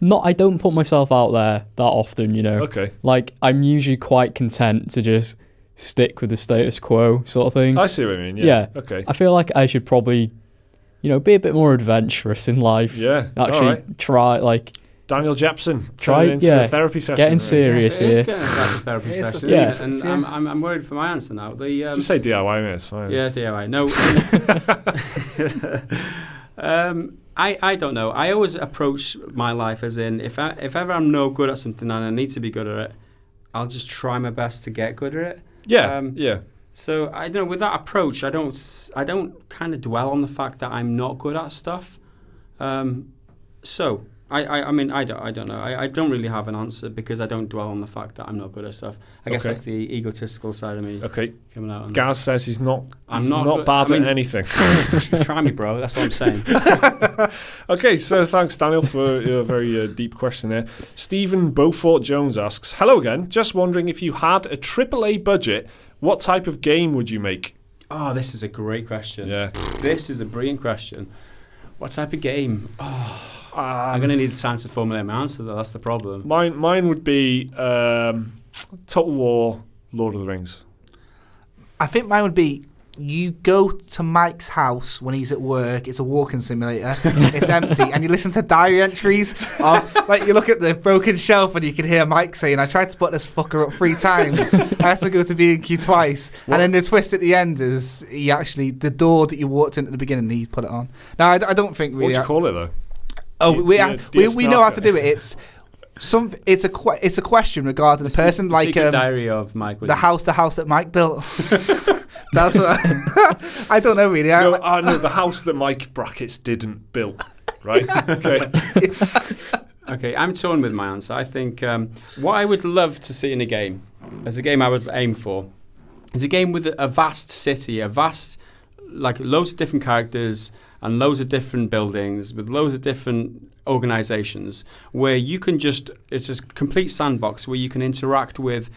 S2: not. I don't put myself out there that often.
S1: Okay.
S2: Like I'm usually quite content to just stick with the status quo sort of thing.
S1: I see what you mean. Yeah. Okay.
S2: I feel like I should probably, be a bit more adventurous in life.
S1: Yeah.
S2: Actually, try like.
S1: Daniel Jepson,
S2: Try
S1: into a therapy session.
S2: Getting serious
S4: It
S2: here.
S4: is getting like a therapy session.
S2: Yeah.
S4: And I'm worried for my answer now.
S1: Just say DIY, mate. It's fine.
S4: Yeah, DIY. No. I don't know. I always approach my life as in if ever I'm no good at something and I need to be good at it, I'll just try my best to get good at it.
S1: Yeah. Yeah.
S4: So I don't know. With that approach, I don't kind of dwell on the fact that I'm not good at stuff. So I mean I don't know. I don't really have an answer because I don't dwell on the fact that I'm not good at stuff. I guess that's the egotistical side of me.
S1: Okay.
S4: Coming out.
S1: Gaz says he's not
S4: not
S1: bad at anything.
S4: Try me, bro. That's what I'm saying.
S1: Okay, so thanks, Daniel, for your very deep question there. Stephen Beaufort Jones asks, hello again. Just wondering if you had a AAA budget, what type of game would you make?
S4: Oh, this is a great question.
S1: Yeah.
S4: This is a brilliant question. What type of game? Oh. I'm going to need time to formulate my answer, though. That's the problem.
S1: Mine would be Total War, Lord of the Rings.
S3: I think mine would be you go to Mike's house when he's at work. It's a walking simulator. It's empty, and you listen to diary entries of like you look at the broken shelf and you can hear Mike saying, "I tried to put this fucker up 3 times. I had to go to B&Q twice." What? And then the twist at the end is he actually the door that you walked in at the beginning. He put it on. Now I don't think really.
S1: What do you call it though?
S3: Oh, we know how to do it. It's a question regarding a person like
S4: diary of Mike.
S3: The house that Mike built. That's what I don't know really.
S1: No, the house that Mike brackets didn't build. Right. Okay.
S4: Okay, I'm torn with my answer. I think what I would love to see in a game, as a game I would aim for, is a game with a vast city, like loads of different characters and loads of different buildings with loads of different organizations where you can it's a complete sandbox where you can interact with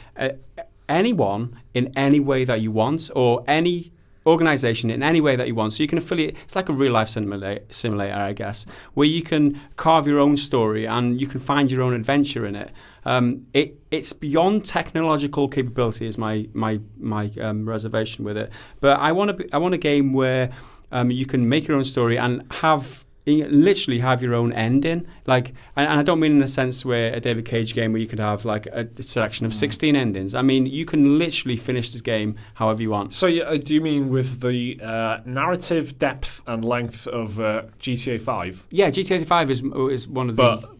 S4: anyone in any way that you want or any organization in any way that you want. So you can affiliate. It's like a real life simulator, I guess, where you can carve your own story and you can find your own adventure in it. It's beyond technological capability is my reservation with it. But I want a game where you can make your own story and literally have your own ending. Like, and I don't mean in the sense where a David Cage game where you could have like a selection of 16 endings. I mean, you can literally finish this game however you want.
S1: So do you mean with the narrative depth and length of GTA 5?
S4: Yeah, GTA 5 is one of the...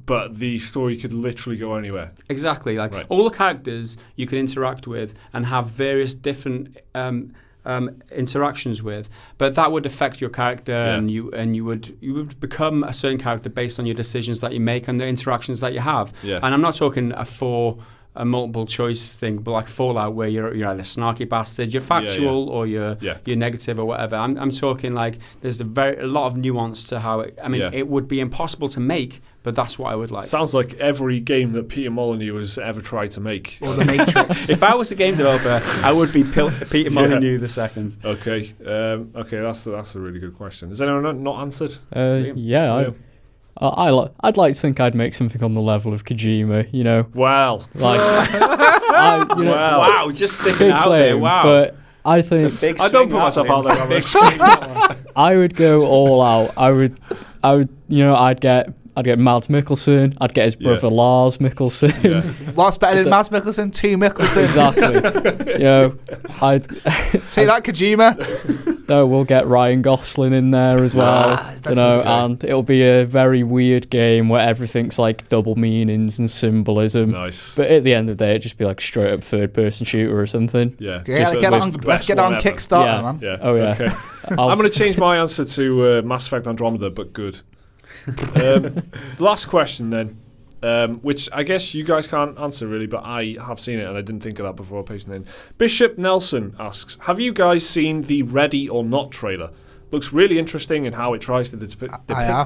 S1: But the story could literally go anywhere.
S4: Exactly. Like all the characters you can interact with and have various different interactions with, but that would affect your character, and you would become a certain character based on your decisions that you make and the interactions that you have.
S1: Yeah.
S4: And I'm not talking a multiple choice thing, but like Fallout, where you're either snarky bastard, you're factual, or you're negative or whatever. I'm talking like there's a lot of nuance to how it. I mean, it would be impossible to make, but that's what I would like.
S1: Sounds like every game that Peter Molyneux has ever tried to make.
S3: Or The Matrix.
S4: If I was a game developer, I would be Peter Molyneux the second.
S1: Okay, that's a really good question. Has anyone not answered?
S2: I'd like to think I'd make something on the level of Kojima, you know.
S1: Wow.
S2: Like,
S4: wow, just sticking out
S2: claim,
S4: there, wow.
S2: But I think
S1: I don't put myself out there.
S2: I would go all out. I would, I'd get Mads Mikkelsen. I'd get his brother Lars Mikkelsen.
S3: Yeah. What's better than Mads Mikkelsen? 2 Mikkelsen.
S2: Exactly. I'd
S3: say that, Kojima.
S2: No, we'll get Ryan Gosling in there as well. And it'll be a very weird game where everything's like double meanings and symbolism.
S1: Nice.
S2: But at the end of the day, it'd just be like straight up third-person shooter or something.
S1: Yeah.
S3: Let's get on Kickstarter, man.
S1: Yeah.
S2: Oh yeah.
S1: Okay. I'm going to change my answer to Mass Effect Andromeda, but good. Last question then, which I guess you guys can't answer really, but I have seen it and I didn't think of that before pasting it in. Bishop Nelson asks, have you guys seen the Ready or Not trailer? Looks really interesting in how it tries to depict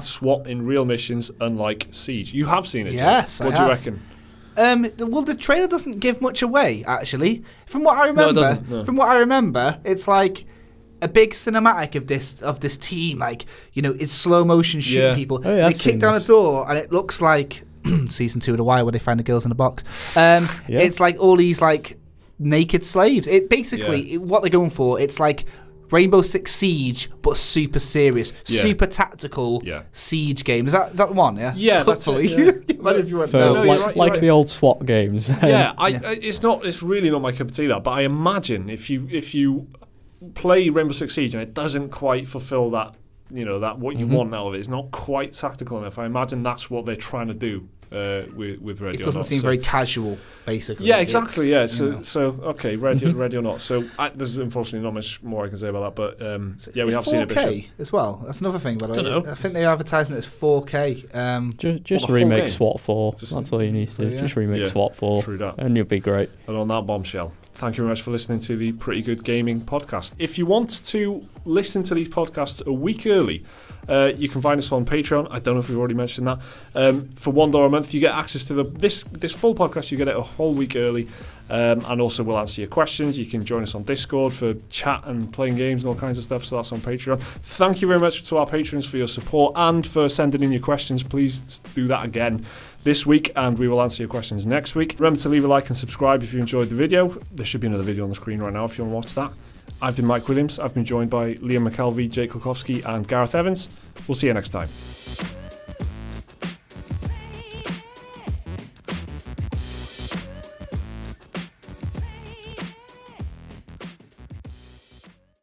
S1: SWAT in real missions, unlike Siege. You have seen it,
S3: yes,
S1: Jim. What do you reckon?
S3: Well, the trailer doesn't give much away, actually. From what I remember,
S1: No, it doesn't, no.
S3: From what I remember, it's like a big cinematic of this team, like, you know, it's slow motion shooting people.
S2: Oh, yeah,
S3: they kick down a door and it looks like season 2 of The Wire where they find the girls in a box. It's like all these like naked slaves. It basically what they're going for. It's like Rainbow Six Siege, but super serious, super tactical siege game. Is that the one? Yeah.
S1: Yeah,
S3: hopefully.
S2: The old SWAT games.
S1: Yeah, it's really not my cup of tea, that. But I imagine if you play Rainbow Six Siege and it doesn't quite fulfill that, what you want out of it, it's not quite tactical enough. I imagine that's what they're trying to do with Ready or Not.
S3: It doesn't seem very casual, basically.
S1: Yeah, exactly. So okay, Ready or Not. So there's unfortunately not much more I can say about that, but we have seen it.
S3: 4K as well. That's another thing, by the way.
S1: Don't know.
S3: I think they're advertising it as 4K.
S2: Just remake SWAT 4. That's all you need to do. Just remake SWAT 4,
S1: true that.
S2: And you'll be great.
S1: And on that bombshell, thank you very much for listening to the Pretty Good Gaming podcast. If you want to listen to these podcasts a week early, you can find us on Patreon. I don't know if we've already mentioned that. For $1 a month, you get access to this full podcast. You get it a whole week early. And also we'll answer your questions. You can join us on Discord for chat and playing games and all kinds of stuff. So that's on Patreon. Thank you very much to our patrons for your support and for sending in your questions. Please do that again this week, and we will answer your questions next week. Remember to leave a like and subscribe if you enjoyed the video. There should be another video on the screen right now if you want to watch that. I've been Mike Williams. I've been joined by Liam McKelvey, Jake Klukowski and Gareth Evans. We'll see you next time.